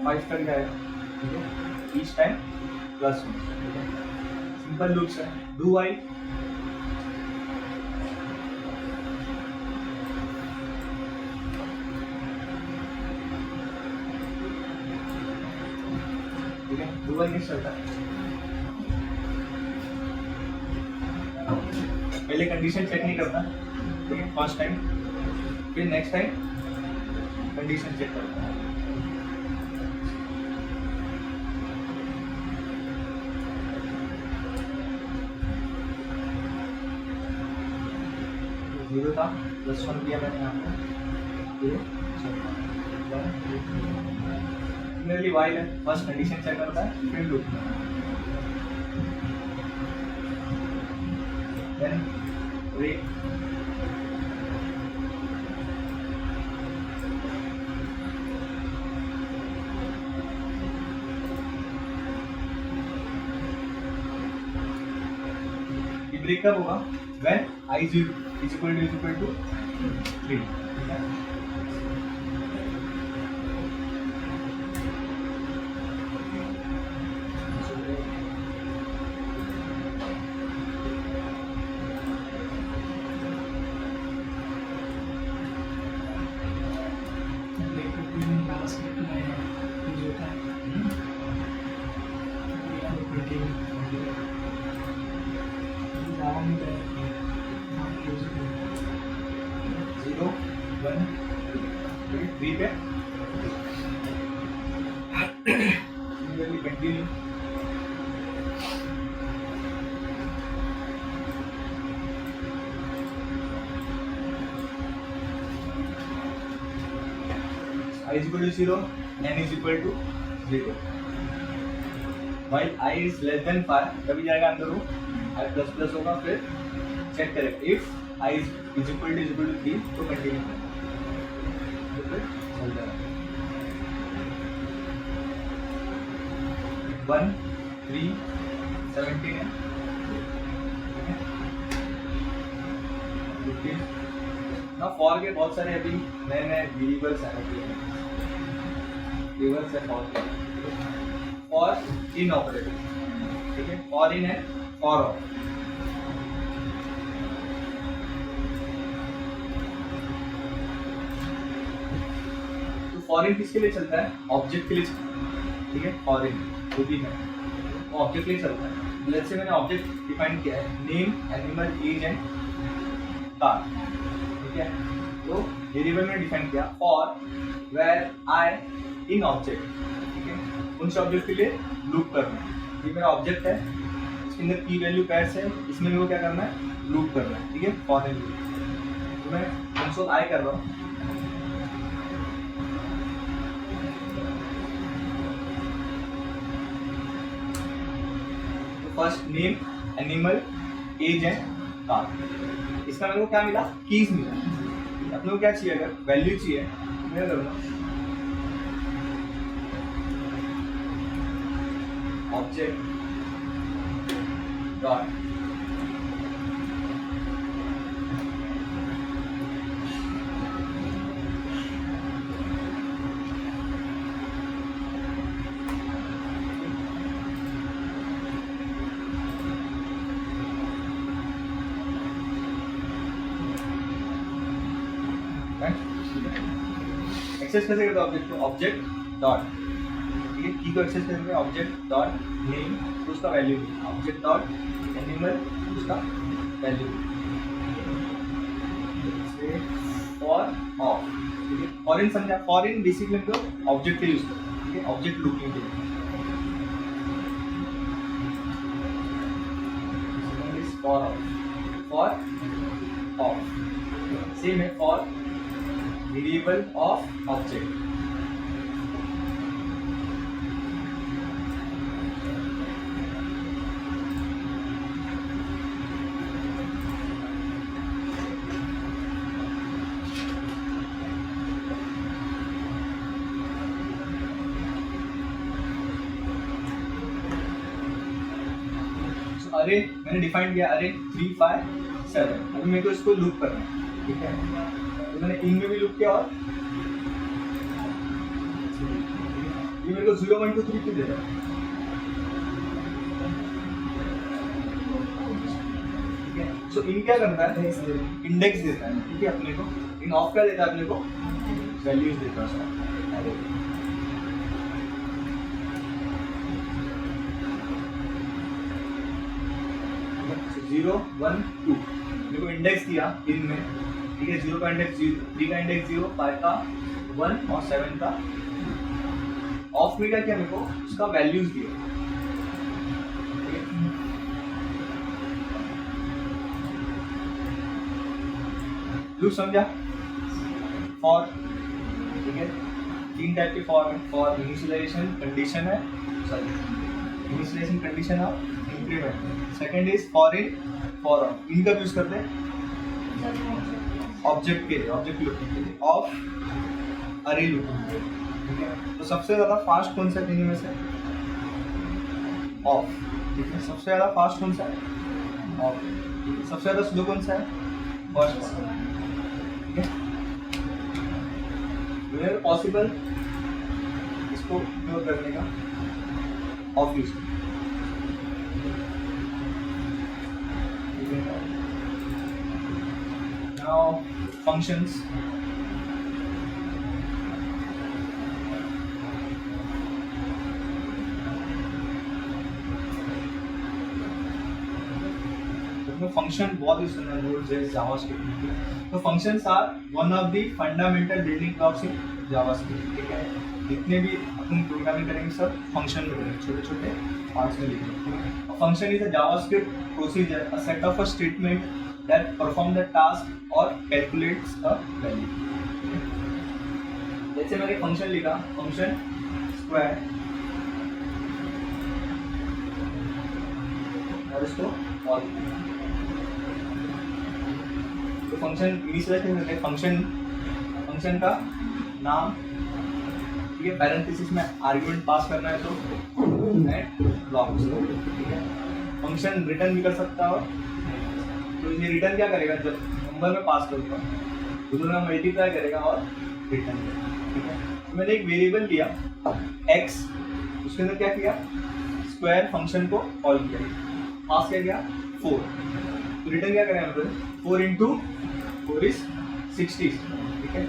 5 तक जाएगा, ठीक है। ईच टाइम +1, ठीक है। सिंपल लूप्स है। डू व्हाइल, ठीक है। डू व्हाइल कैसे चलता है, पहले कंडीशन चेक नहीं करता, ठीक है, फर्स्ट टाइम, फिर नेक्स्ट टाइम कंडीशन चेक करता है। जीरो था, +1 किया मैंने यहाँ पे, सिमिलरली वाइल है, फर्स्ट कंडीशन चेक करता है, फिर लूप, देन ब्रेक, ब्रेक कब होगा, when I is equal to 3, ठीक है। जीरो, 1, 2, 3 पे continue, I is equal to 0, n is equal to 0. While I is less than 5, तभी जाएगा अंदर वो I प्लस प्लस होगा, फिर चेक करें if I is equal to 3 तो कंटिन्यू तो फिर चल जाएगा 1, 3, 17 है 15, ना फॉर के बहुत सारे अभी नए नए वेरिएबल्स आए हैं, वेरिएबल्स है फॉर इन ऑपरेटर, ठीक है, फॉर इन है फॉर ऑफ। तो फॉर इन किसके लिए चलता है? ऑब्जेक्ट के लिए चलता है, ठीक है, फॉर इन जो भी है वो ऑब्जेक्ट के लिए चलता है। लेट्स से मैंने ऑब्जेक्ट डिफाइन किया है, name, animal, age and car, ठीक है। तो वेरिएबल में डिफाइन किया for var I in object, ठीक है, कौन से ऑब्जेक्ट के लिए? लूप करना है। ये मेरा ऑब्जेक्ट है, इसके अंदर की वैल्यू पैर्स है, इसमें मेरे को क्या करना है? लूप करना है, ठीक है, फॉर इन लूप। तो मैं कंसोल आई कर रहा हूँ, first name, animal, age and car. इसका मेरे को क्या मिला? कीज मिला। अपने को क्या चाहिए? अगर वैल्यू चाहिए तो मैं करूँगा ऑब्जेक्ट डॉट एक्सेस कैसे करते हो ऑब्जेक्ट को? ऑब्जेक्ट डॉट, ठीक है, की को एक्सेस करेंगे ऑब्जेक्ट डॉट नेम, तो उसका वैल्यू, ऑब्जेक्ट डॉट एनिमल, उसका वैल्यू, फॉर ऑफ, ठीक है। फॉर इन समझा? फॉर इन बेसिकली हम ऑब्जेक्ट के यूज करते हैं, ठीक है, ऑब्जेक्ट लूपिंग के लिए। For of, for of same है फॉर वेरिएबल ऑफ ऑब्जेक्ट, अरे मैंने डिफाइन किया अरे 3 5 7, अभी मेरे को इसको लूप करना है, ठीक है। तो मैंने इन में भी लूप किया और ये मेरे को 0 1 2 3 क्यों दे रहा है? ठीक है, सो इन क्या करता है? इंडेक्स देता है, ठीक है, अपने को। इन ऑफ क्या देता है? अपने को वैल्यूज देता है। 0 1 2 मेरे को इंडेक्स दिया इन में, ठीक है। 0 का इंडेक्स 0, 3 का इंडेक्स 0, 5 का 1 और 7 का। ऑफ में क्या किया? मेरे को उसका वैल्यूज दिया, ठीक है। लूप समझा? फॉर, ठीक है, 3 टाइप के फॉर है। फॉर इनिशियलाइजेशन कंडीशन है, सॉरी इनिशियलाइजेशन कंडीशन है, increment. Second is for in, for of. इनका यूज करते हैं ऑब्जेक्ट के लिए, ऑब्जेक्ट लूपिंग के लिए, ऑफ अरे लूपिंग, ठीक है। तो सबसे ज्यादा फास्ट कौन सा है में से? ऑफ, ठीक है। सबसे ज्यादा फास्ट कौन सा है? ऑफ। सबसे ज्यादा स्लो कौन सा है? फर्स्ट, ठीक है। वेयर पॉसिबल इसको उपयोग करने का, of use. Now functions. Function बहुत यूज करना है जैसे जावास्क्रिप्ट। तो functions are one of the fundamental building blocks in JavaScript, ठीक है। जितने भी अपन प्रोग्रामिंग करेंगे सब फंक्शन में करेंगे, छोटे छोटे पार्ट्स में लिखेंगे। Function is a JavaScript procedure, a set of a statement that perform the task or calculates a value। जैसे मैंने फंक्शन लिखा, फंक्शन स्क्वायर, और इसको और तो फंक्शन इनिशियलाइज करते हैं। फंक्शन का नाम, ठीक है, पैरेंथेसिस में आर्गुमेंट पास करना है तो नेट ब्लॉक्स, ठीक है। फंक्शन रिटर्न भी कर सकता हो, तो ये रिटर्न क्या करेगा? जब नंबर में पास करूँगा दोनों का मल्टीप्लाई करेगा और रिटर्न करेगा, ठीक है। तो मैंने एक वेरिएबल लिया x, उसके अंदर क्या किया, स्क्वायर फंक्शन को कॉल किया, पास क्या गया 4, तो रिटर्न क्या करें हम लोग, 4 इंटू 4 इज 60, ठीक है।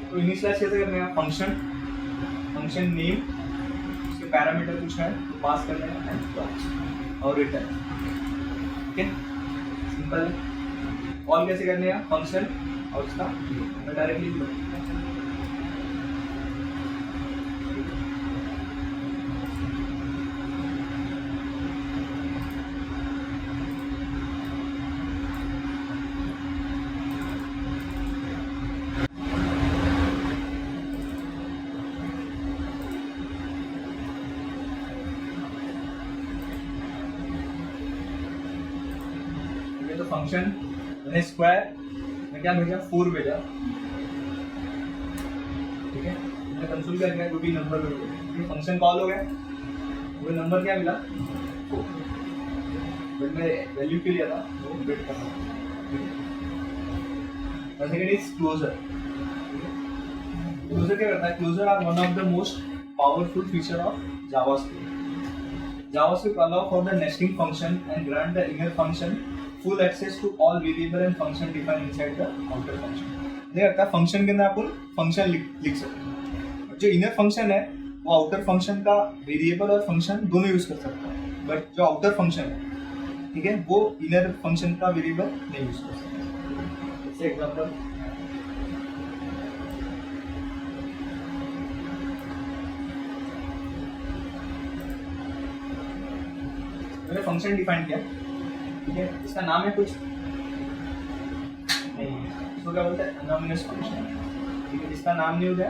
तो इनिशियलाइज कैसे करना है, फंक्शन नेम, उसके पैरामीटर कुछ है तो पास करना है एंड और रिटर्न, ठीक है, सिंपल है। कॉल कैसे करने हैं, फंक्शन और उसका मैं डायरेक्टली तो फंक्शन मैंने स्क्वायर में क्या भेजा, 4 भेजा, ठीक है। मैंने कंसोल क्या किया, जो भी नंबर भेजा, फंक्शन कॉल हो गया, वो नंबर क्या मिला 4, बट मैं वैल्यू के लिया था वो बिट कर रहा हूँ। Second is closure. क्लोजर क्या करता है, closure are one of the most powerful feature of JavaScript. JavaScript allow for the nesting function and grant the inner function full access to all variable and function defined inside the outer function। ये करता है, function के अंदर अपन function लिख सकते हैं, जो inner function है वो आउटर फंक्शन का वेरिएबल और फंक्शन दोनों यूज कर सकता है, बट जो आउटर फंक्शन है, ठीक है, वो इनर फंक्शन का वेरिएबल नहीं यूज कर सकता। जैसे एग्जांपल, मैंने फंक्शन डिफाइन किया, ठीक है, इसका नाम है कुछ नहीं, इसको क्या बोलते हैं, एनोनिमस फंक्शन, ठीक है, इसका नाम नहीं हो गया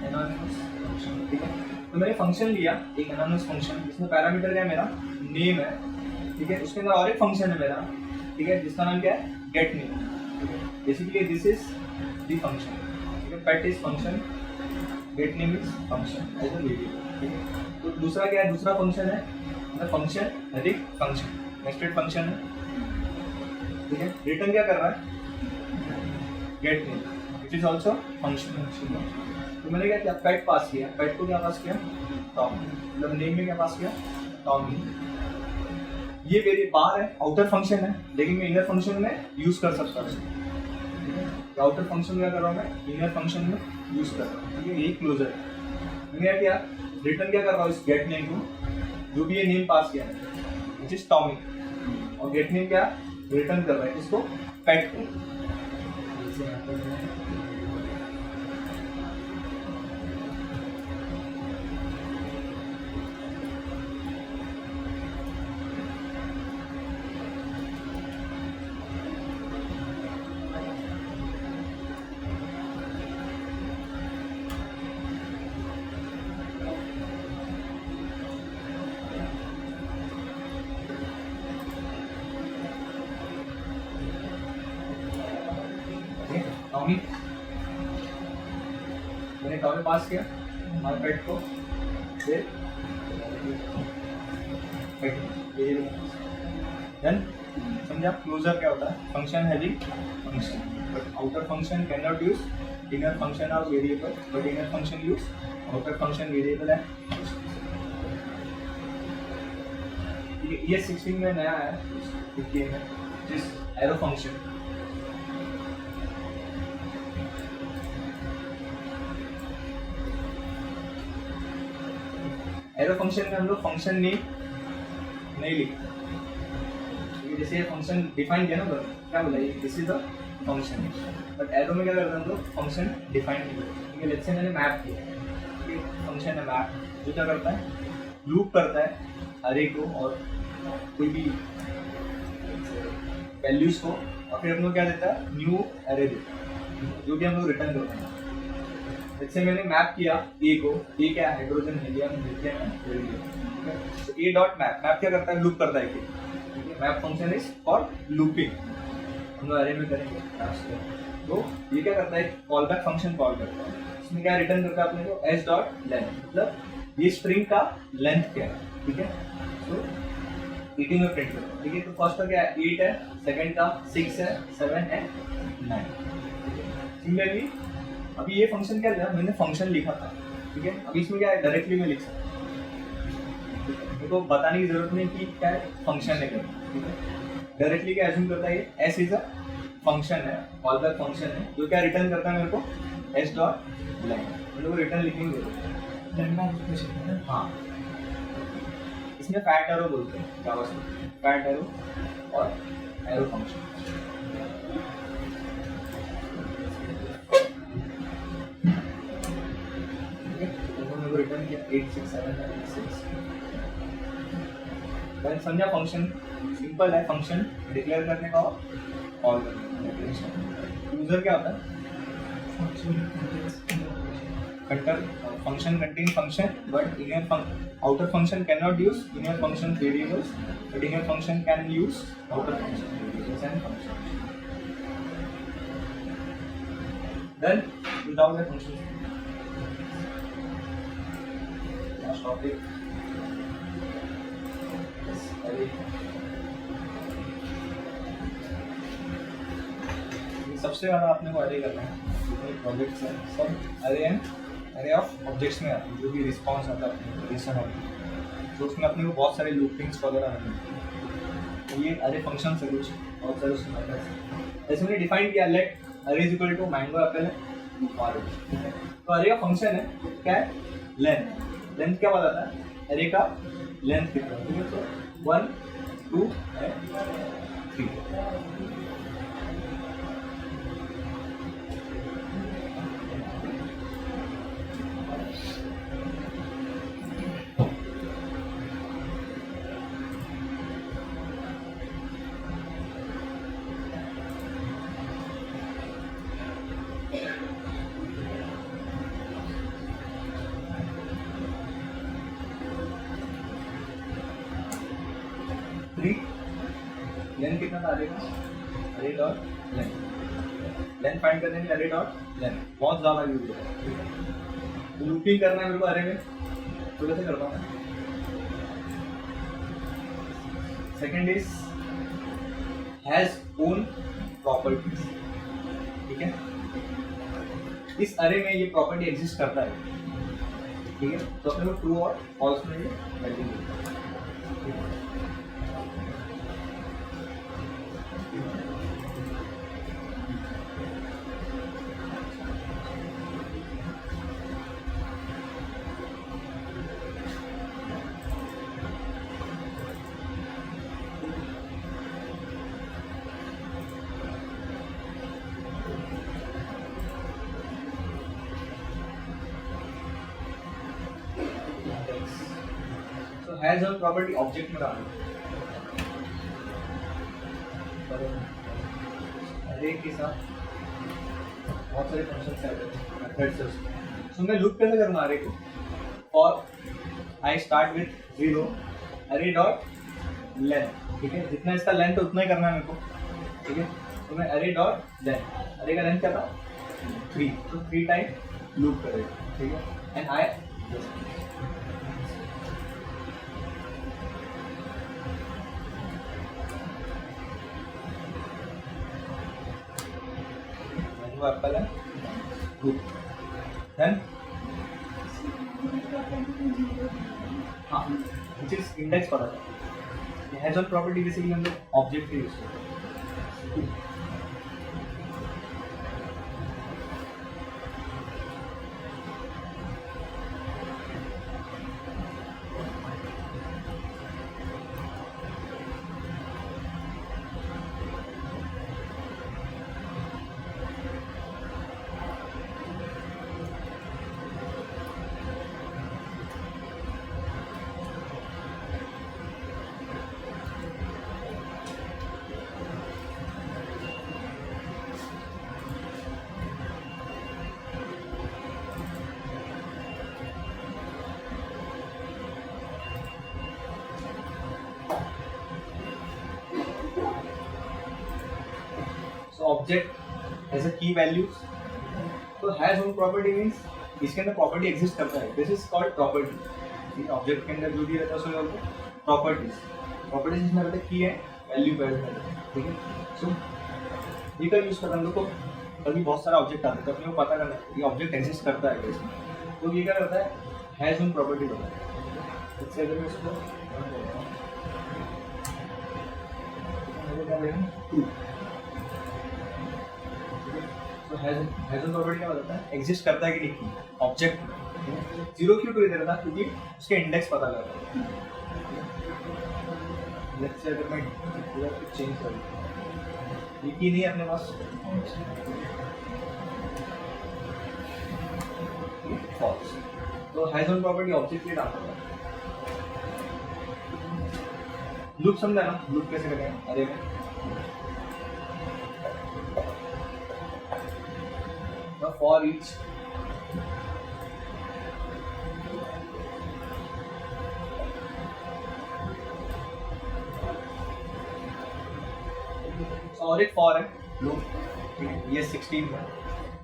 एनोनिमस फंक्शन, ठीक है। तो मैंने फंक्शन लिया एक एनोनिमस फंक्शन, जिसमें पैरामीटर क्या है मेरा नेम है, ठीक है, उसके अंदर और एक फंक्शन है मेरा, ठीक है, जिसका नाम क्या है गेट नेम, ठीक है। Basically this is the function, ठीक है, pet is function, get name is function as a variable, ठीक है। तो दूसरा क्या है, दूसरा फंक्शन है फंक्शन अधिक फंक्शन, नेस्टेड फंक्शन है, ठीक है। रिटर्न क्या कर रहा है, gate name, it is also function. तो मैंने क्या किया, पेट पास किया, पेट को क्या पास किया, टॉम, मतलब नेम में क्या पास किया, टॉम। ये मेरे बाहर है, आउटर फंक्शन है, लेकिन मैं इनर फंक्शन में यूज कर सकता हूँ। आउटर फंक्शन क्या कर रहा हूँ मैं, इनर फंक्शन में यूज कर रहा हूँ, ठीक है। यही क्लोजर है। मैंने क्या, रिटर्न क्या कर रहा हूँ इस गेट नेम को, जो भी ये नेम पास किया है, विच इज टॉमी, और गेट नेम क्या रिटर्न कर रहा है इसको, पेट को। टॉमी, मैंने टॉमी पास किया हमारे पेट को, फिर देन समझा क्लोजर क्या होता है, function having function, but outer function can not use inner function और variable, but inner function use outer function variable है। ये 16 में नया है, 15 में जिस एरो फंक्शन, एरो फंक्शन में हम लोग फंक्शन नेम नहीं लिखते, जैसे ये फंक्शन डिफाइन किया ना, तो क्या बोला ये this is the function, but arrow में क्या करते हैं हम लोग, फंक्शन डिफाइन नहीं करते, ठीक है। लेट्स से मैंने मैप किया, फंक्शन है मैप, जो क्या करता है, लूप करता है अरे को और कोई भी वैल्यूज को, और फिर हम लोग क्या देता है, न्यू अरे देता है, जो कि हम लोग रिटर्न करते हैं। जैसे मैंने मैप किया ए को, ए क्या है, हाइड्रोजन, हीलियम, लिथियम है, बेरिलियम। तो ए डॉट मैप, मैप क्या करता है, लूप करता है। ठीक है, map function is for looping, हम लोग अरे में करेंगे। तो ये क्या करता है, कॉल बैक फंक्शन कॉल करता है। इसमें क्या रिटर्न करता है अपने को, एस डॉट लेंथ, मतलब ये स्ट्रिंग का लेंथ क्या है। ठीक है, तो 18 में प्रिंट करो। ठीक है, तो फर्स्ट का क्या है, 8 है, सेकंड का 6 है, 7 है, 9। सिमिलरली अभी ये फंक्शन क्या था, मैंने फंक्शन लिखा था। ठीक है, अभी इसमें क्या है, डायरेक्टली मैं लिख सकता हूँ, मेरे को बताने की जरूरत नहीं कि क्या है फंक्शन है। ठीक है, डायरेक्टली क्या एज्यूम करता है, ये एस इज अ फंक्शन है, कॉल बैक फंक्शन है, जो क्या रिटर्न करता है मेरे को, एस डॉट लेंथ। मेरे को रिटर्न लिखेंगे
लेम्मा कैसे करना है?
हाँ, इसमें फैट एरो बोलते हैं, क्या बस फैट एरो और एरो फंक्शन। रिटर्न किया 8 6 7 6। देन समझा, फंक्शन सिंपल है, फंक्शन डिक्लेयर करने का और कॉल करने का। यूजर क्या होता है, function contain function, but in your outer function cannot use in your function variables, but in your function can use outer function variables and functions. Then without the function, last topic is array. सबसे ज़्यादा आपने को अरे करना है, जितने projects हैं सब अरे हैं, अरे ऑफ ऑब्जेक्ट्स में आते हैं, जो भी रिस्पॉन्स आता है अपने रिलेशन ऑब्जेक्ट, तो उसमें अपने को बहुत सारे लूपिंग्स वगैरह हैं। तो ये अरे फंक्शन है कुछ, बहुत सारे उसमें मेथड्स हैं। जैसे मैंने डिफाइन किया, let array is equal to mango apple है ऑरेंज। तो अरे का फंक्शन है क्या है, लेंथ। लेंथ क्या बताता है, अरे का लेंथ कितना है। ठीक है, तो 1 2 3। लेंथ कितना था अरे का, अरे डॉट लेंथ। लेंथ फाइंड करने के लिए अरे डॉट लेंथ बहुत ज़्यादा यूज होता है। तो लूपिंग करना है मेरे को अरे में, तो कैसे करता हूँ। Second is has own properties. ठीक है, इस अरे में ये प्रॉपर्टी एग्जिस्ट करता है। ठीक है, तो अपने को ट्रू और फॉल्स में ये वैल्यू मिलता है। हैज ऑन प्रॉपर्टी ऑब्जेक्ट में डालो। अरे के साथ बहुत सारे फंक्शंस आते हैं, मेथड्स हैं उसमें। तो मैं लूप कैसे करूँगा अरे को, और आई स्टार्ट विथ 0 अरे डॉट लेंथ। ठीक है, जितना इसका लेंथ है उतना ही करना है मेरे को। ठीक है, तो मैं अरे डॉट लेंथ, अरे का लेंथ क्या था 3, तो 3 टाइम लूप करेगा। ठीक है, एंड आई एप्पल है ग्रुप। देन हाँ, विच इज इंडेक्स पता है, हैज ऑन प्रॉपर्टी बेसिकली हम लोग ऑब्जेक्ट के यूज करते हैं। सो ऑब्जेक्ट हैज अ की वैल्यूज, तो हैज ओन प्रॉपर्टी मीन्स इसके अंदर प्रॉपर्टी एग्जिस्ट करता है, this is called property. Object के अंदर जो भी रहता है उसमें बोलते हैं प्रॉपर्टीज इसमें रहता है की है वैल्यू पैरामीटर, ठीक है। सो ये का यूज करना हम लोग को कभी बहुत सारा ऑब्जेक्ट आता है तो अपने को पता करना है ये ऑब्जेक्ट एग्जिस्ट करता है कैसे, तो ये क्या करता है हैज ओन प्रॉपर्टी होता है। इससे अगर मैं इसको ट्रू, तो हैज ओन प्रॉपर्टी क्या बताता है एग्जिस्ट करता है कि नहीं ऑब्जेक्ट। जीरो क्यों ट्रू दे रहा था क्योंकि उसके इंडेक्स पता करता है। लेट्स से अगर मैं चेंज करूँ ये की नहीं है अपने पास फॉल्स, तो हैज ओन प्रॉपर्टी ऑब्जेक्ट के डालता है। लूप समझा ना, लूप कैसे करेंगे अरे में फॉर ईच और एक फॉर है लूप, ठीक है ये 16 है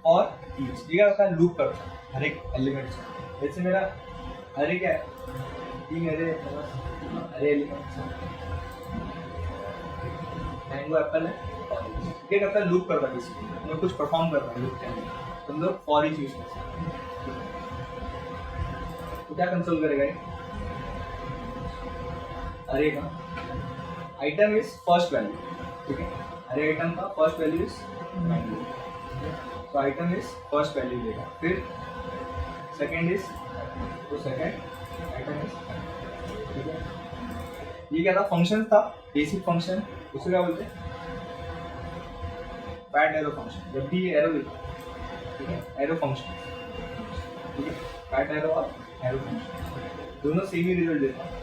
और ईच ये क्या होता है लूप करता है हर एक एलिमेंट से। जैसे मेरा अरे क्या है तीन अरे एलिमेंट्स मैंगो एप्पल है, क्या करता है लूप करता है किसी कुछ परफॉर्म करता है लूप के अंदर, तो हम लोग फॉर ईच यूज करते हैं। तो क्या कंसोल करेगा ये अरे का आइटम इज फर्स्ट वैल्यू, ठीक है अरे आइटम का फर्स्ट वैल्यू इज मैंगो, तो आइटम इज फर्स्ट वैल्यू लेगा, फिर सेकंड इज तो सेकंड आइटम इज, ठीक है। ये क्या था फंक्शन था बेसिक फंक्शन, उसे क्या बोलते हैं पैड एरो फंक्शन। जब भी ये एरो लिखा ठीक है एरो फंक्शन, ठीक है पैड एरो और एरो फंक्शन दोनों सेम ही रिजल्ट देता है।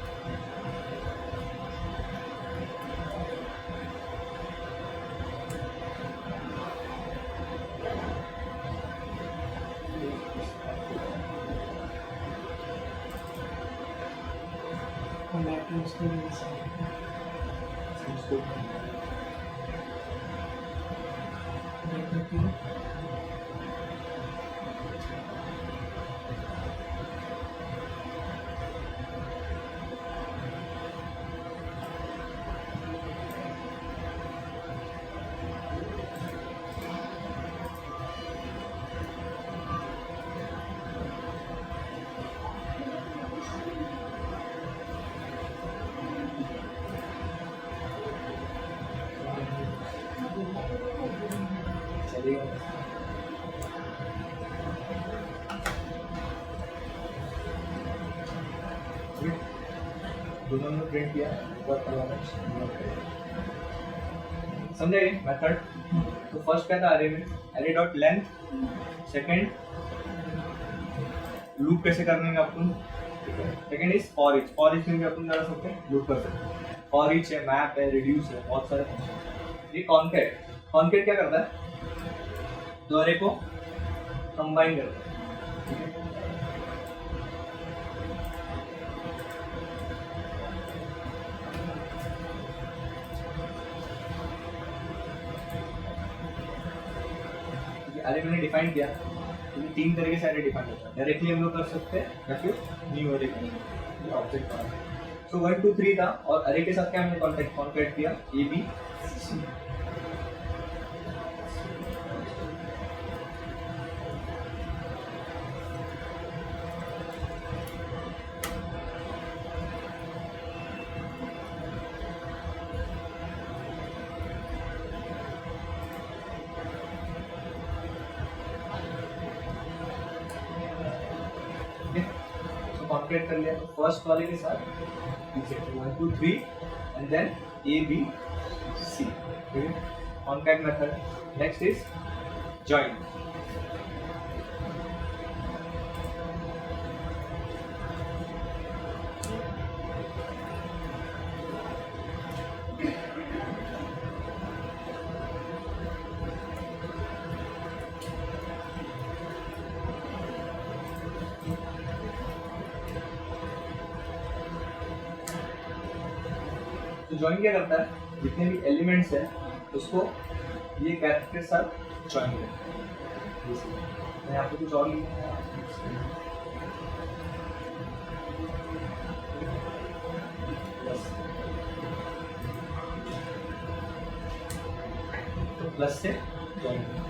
दोनों ने प्रिंट किया समझे मेथड। तो फर्स्ट क्या था अरे में अरे डॉट लेंथ, सेकंड लूप कैसे करने में अपन, सेकंड इज फॉर ईच में भी अपन कर सकते हैं लूप कर सकते हैं। फॉर ईच है मैप है रिड्यूस है बहुत सारे फंक्शन। ये कॉनकैट क्या करता है दो अरे को कंबाइन करता है, अरे मैंने डिफाइन किया क्योंकि तीन तरीके से अरे डिफाइन होता है, डायरेक्टली हम लोग कर सकते हैं या फिर न्यू अरे करेंगे ऑब्जेक्ट का। सो 1 2 3 था और अरे के साथ क्या हमने कॉन्कैट किया ए बी सी। कॉन्कैट कर लिया तो फर्स्ट वाले के साथ 1 2 3 and then A B C, ठीक है concat method. Next is join. तो ज्वाइन क्या करता है जितने भी एलिमेंट्स हैं उसको ये कैरेक्टर के साथ ज्वाइन है। मैं यहाँ पे कुछ और लिखूंगा। तो प्लस से ज्वाइन है।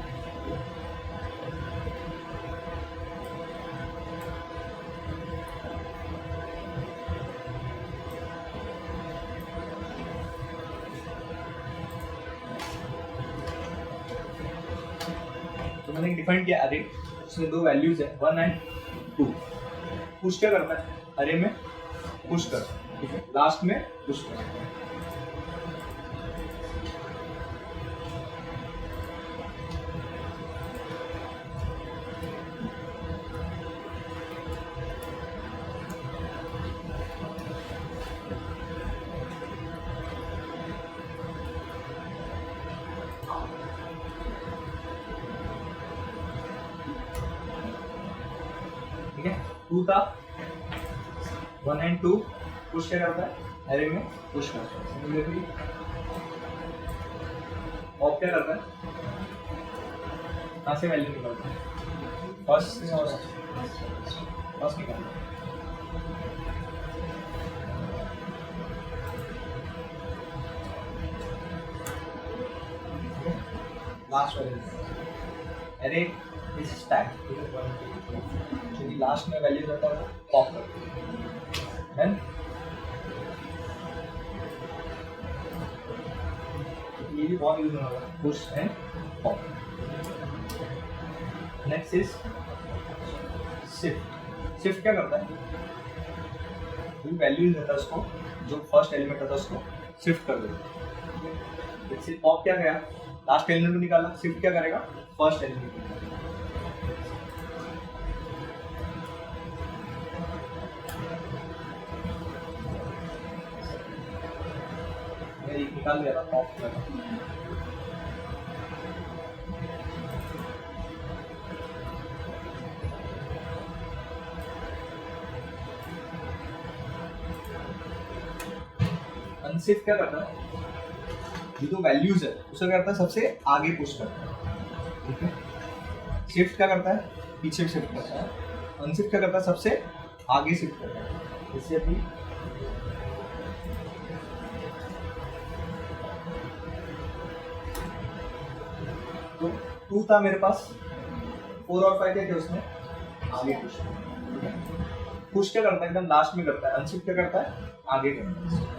तो मैंने डिफाइन किया अरे, उसमें दो वैल्यूज है 1 एंड 2। पुश क्या करता है? अरे में पुश कर, ठीक है, लास्ट में पुश कर। ठीक है, 2 था, 1 एंड 2 पुश क्या करता है? अरे में पुश करता है। सिमिलरली पॉप क्या करता है? कहाँ से वैल्यू निकालता है? फर्स्ट से और फर्स्ट निकालता है। लास्ट वैल्यू अरे इज स्टैक, जो लास्ट में वैल्यू रहता है वो पॉप करता है। देन ये भी बहुत यूज होगा, push and pop. Next is shift. Shift क्या करता है? जो वैल्यू रहता है उसको, जो फर्स्ट एलिमेंट रहता है उसको शिफ्ट कर देता है। जैसे पॉप क्या गया? लास्ट एलिमेंट को निकाला। शिफ्ट क्या करेगा? फर्स्ट एलिमेंट को निकालेगा। मैं एक निकाल दिया था पॉप का। अनशिफ्ट क्या करता है? ये जो वैल्यूज है उसे क्या करता है? सबसे आगे पुश करता है, ठीक है। शिफ्ट क्या करता है? पीछे शिफ्ट करता है। अनशिफ्ट क्या करता है? सबसे आगे शिफ्ट करता है। जैसे अभी तो 2 था मेरे पास, 4 और 5 थे उसमें आगे पुश, ठीक है। पुश क्या करता है? एकदम लास्ट में करता है। अनशिफ्ट क्या करता है? आगे करता है।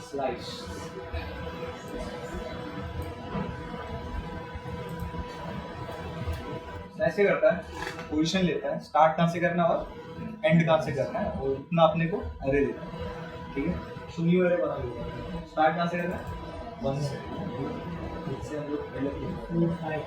स्लाइस ऐसे करता है, पोजीशन लेता है, स्टार्ट कहाँ से करना है और एंड कहाँ से करना है, और इतना अपने को अरे देता है, ठीक है। तो न्यू अरे बना लेता है। स्टार्ट कहाँ से करना है? 1 से। इससे हम लोग पहले
4 5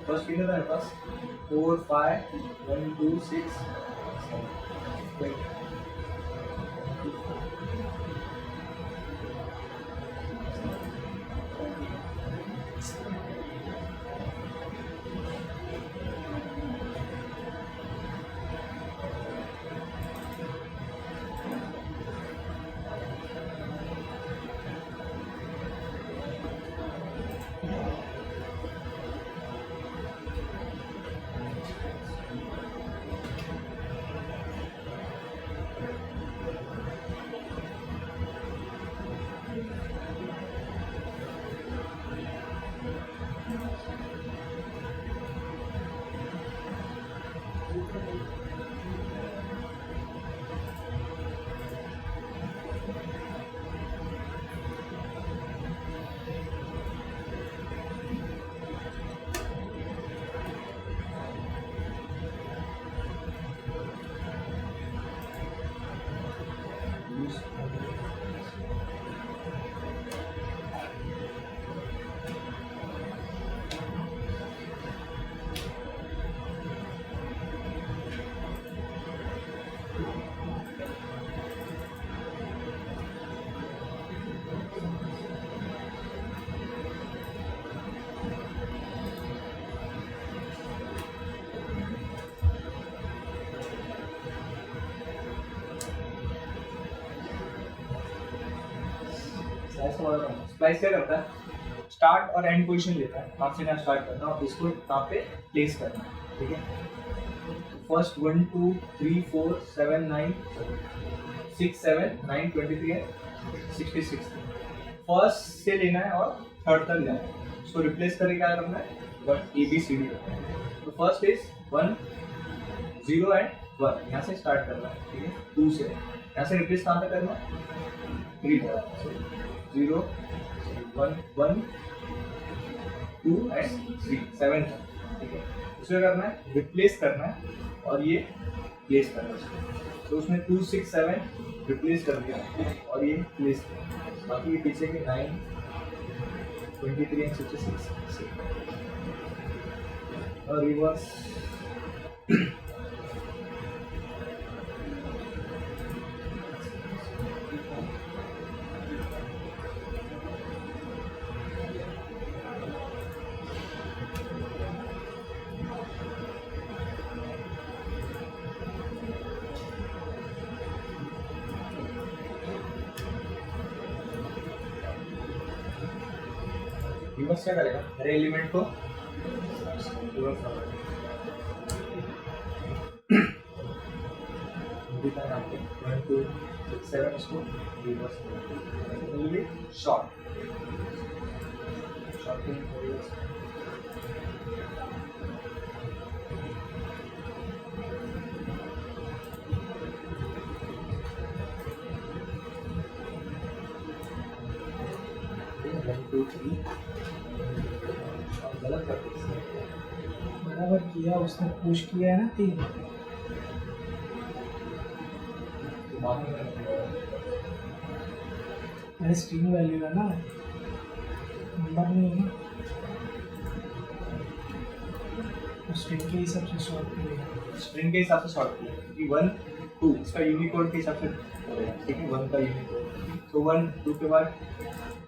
फर्स्ट कितने था मेरे पास? 4 5 1 2 6 7 8। का बोला था स्प्लाइस क्या करता है, स्टार्ट और एंड पोजीशन लेता है, कहाँ से कहाँ स्टार्ट करना है और इसको कहाँ पे प्लेस करना है, ठीक है। फर्स्ट 1 2 3 4 7 9 6 7 9 23 है 66 फर्स्ट से लेना है और थर्ड तक जाना है, उसको रिप्लेस करके क्या करना है, 1 ABCD करना है। तो फर्स्ट इज 1 0 एंड 1, यहाँ से स्टार्ट करना है, ठीक है। 2 से यहाँ से रिप्लेस कहाँ तक करना है, 3 तक, 0 1 1 2 एंड 3 7 तक, ठीक है। उसमें करना है रिप्लेस करना है और ये प्लेस करना है, तो उसमें 2 6 7 रिप्लेस कर दिया और ये प्लेस किया, बाकी ये पीछे के 9 23 एंड 66 और रिवर्स रिवर्स क्या करेगा, हर एलिमेंट को रिवर्स करेगा, यहाँ पे 1 2 6 7 इसको रिवर्स करेगा, शॉर्ट शॉर्टिंग रिवर्स गलत करते
बराबर किया उसने, पुश किया है ना 3, अरे स्ट्रिंग वैल्यू है ना, नंबर नहीं है ना, स्ट्रिंग के हिसाब से शॉर्ट किया,
स्ट्रिंग के हिसाब से शॉर्ट किया क्योंकि 1 2 इसका यूनिकोड के हिसाब से, ठीक है, 1 का यूनिकोड, तो 1 2 के बाद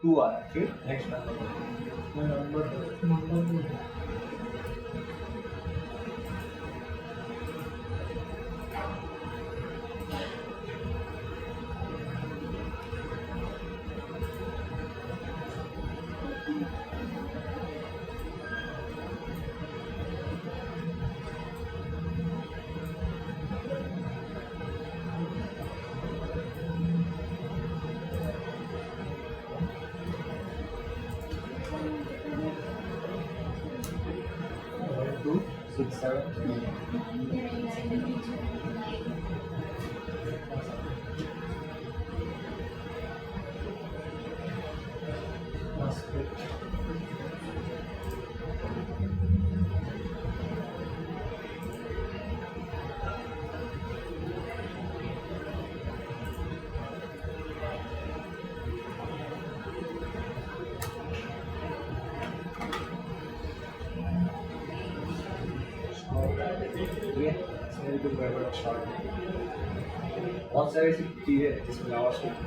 2 आ रहा है, फिर नेक्स्ट नंबर
नंबर नहीं है।
बहुत सारी ऐसी चीज़ें हैं जिसमें जावास्क्रिप्ट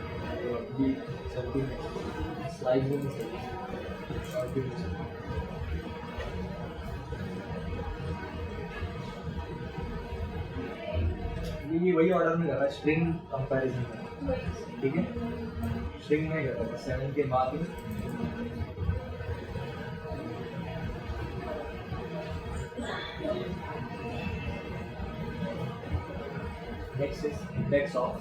भी सब कुछ स्लाइड में शॉर्ट भी ये वही ऑर्डर में कर रहा है, स्ट्रिंग कंपैरिजन में, ठीक है, स्ट्रिंग में कर रहा है 7 के बाद ही next is index of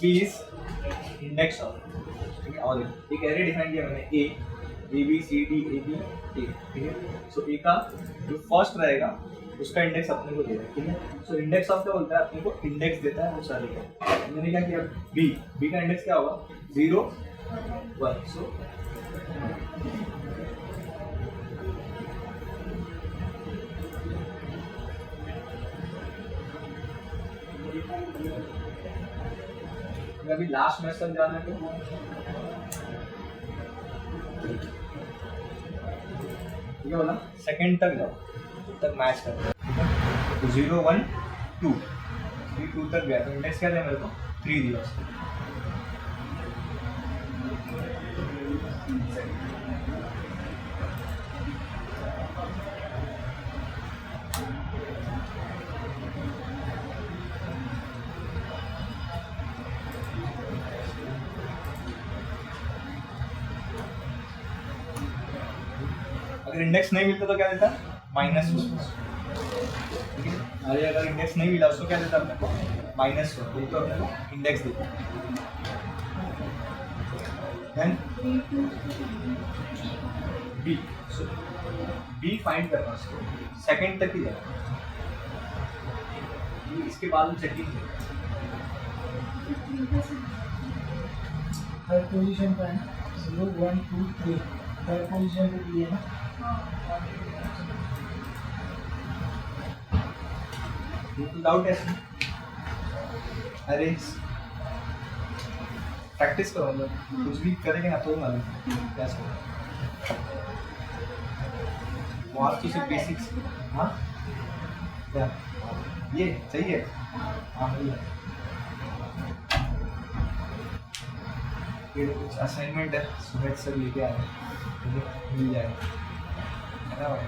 B is index of, ठीक है, और एक एरे डिफाइन किया मैंने A B C D A B A, ठीक है। सो A का जो फर्स्ट रहेगा उसका इंडेक्स अपने को देगा, ठीक है। सो इंडेक्स ऑफ क्या बोलता है, अपने को इंडेक्स देता है वो सारे का। मैंने क्या किया, बी का इंडेक्स क्या होगा 0 1, सो अभी लास्ट मैच तक जाना है तो ठीक है बोला, सेकंड तक जाओ, तब मैच करते हैं, ठीक है। तो 0 1 2 3 2 तक गया, तो इंडेक्स क्या दिया मेरे को 3 दिया उसको। अगर इंडेक्स नहीं मिलता तो क्या देता? -1। ठीक है, अरे अगर इंडेक्स नहीं मिला उसको क्या देता अपने को? -1। तो अपने को इंडेक्स देता। देन बी, सो बी फाइंड करना उसको सेकंड तक ही जाना, इसके बाद चेकिंग है।
थर्ड पोजीशन पर है 0 1 2 3 थर्ड पोजीशन पे भी है ना।
डाउट है इसमें? अरे प्रैक्टिस करो, मतलब कुछ भी करेंगे ना तो मालूम कैसे बहुत तो सिर्फ बेसिक्स। हाँ क्या ये चाहिए? हाँ वही है। ये कुछ असाइनमेंट है, सुमित सर लेके आए, मिल जाएगा है ना भाई।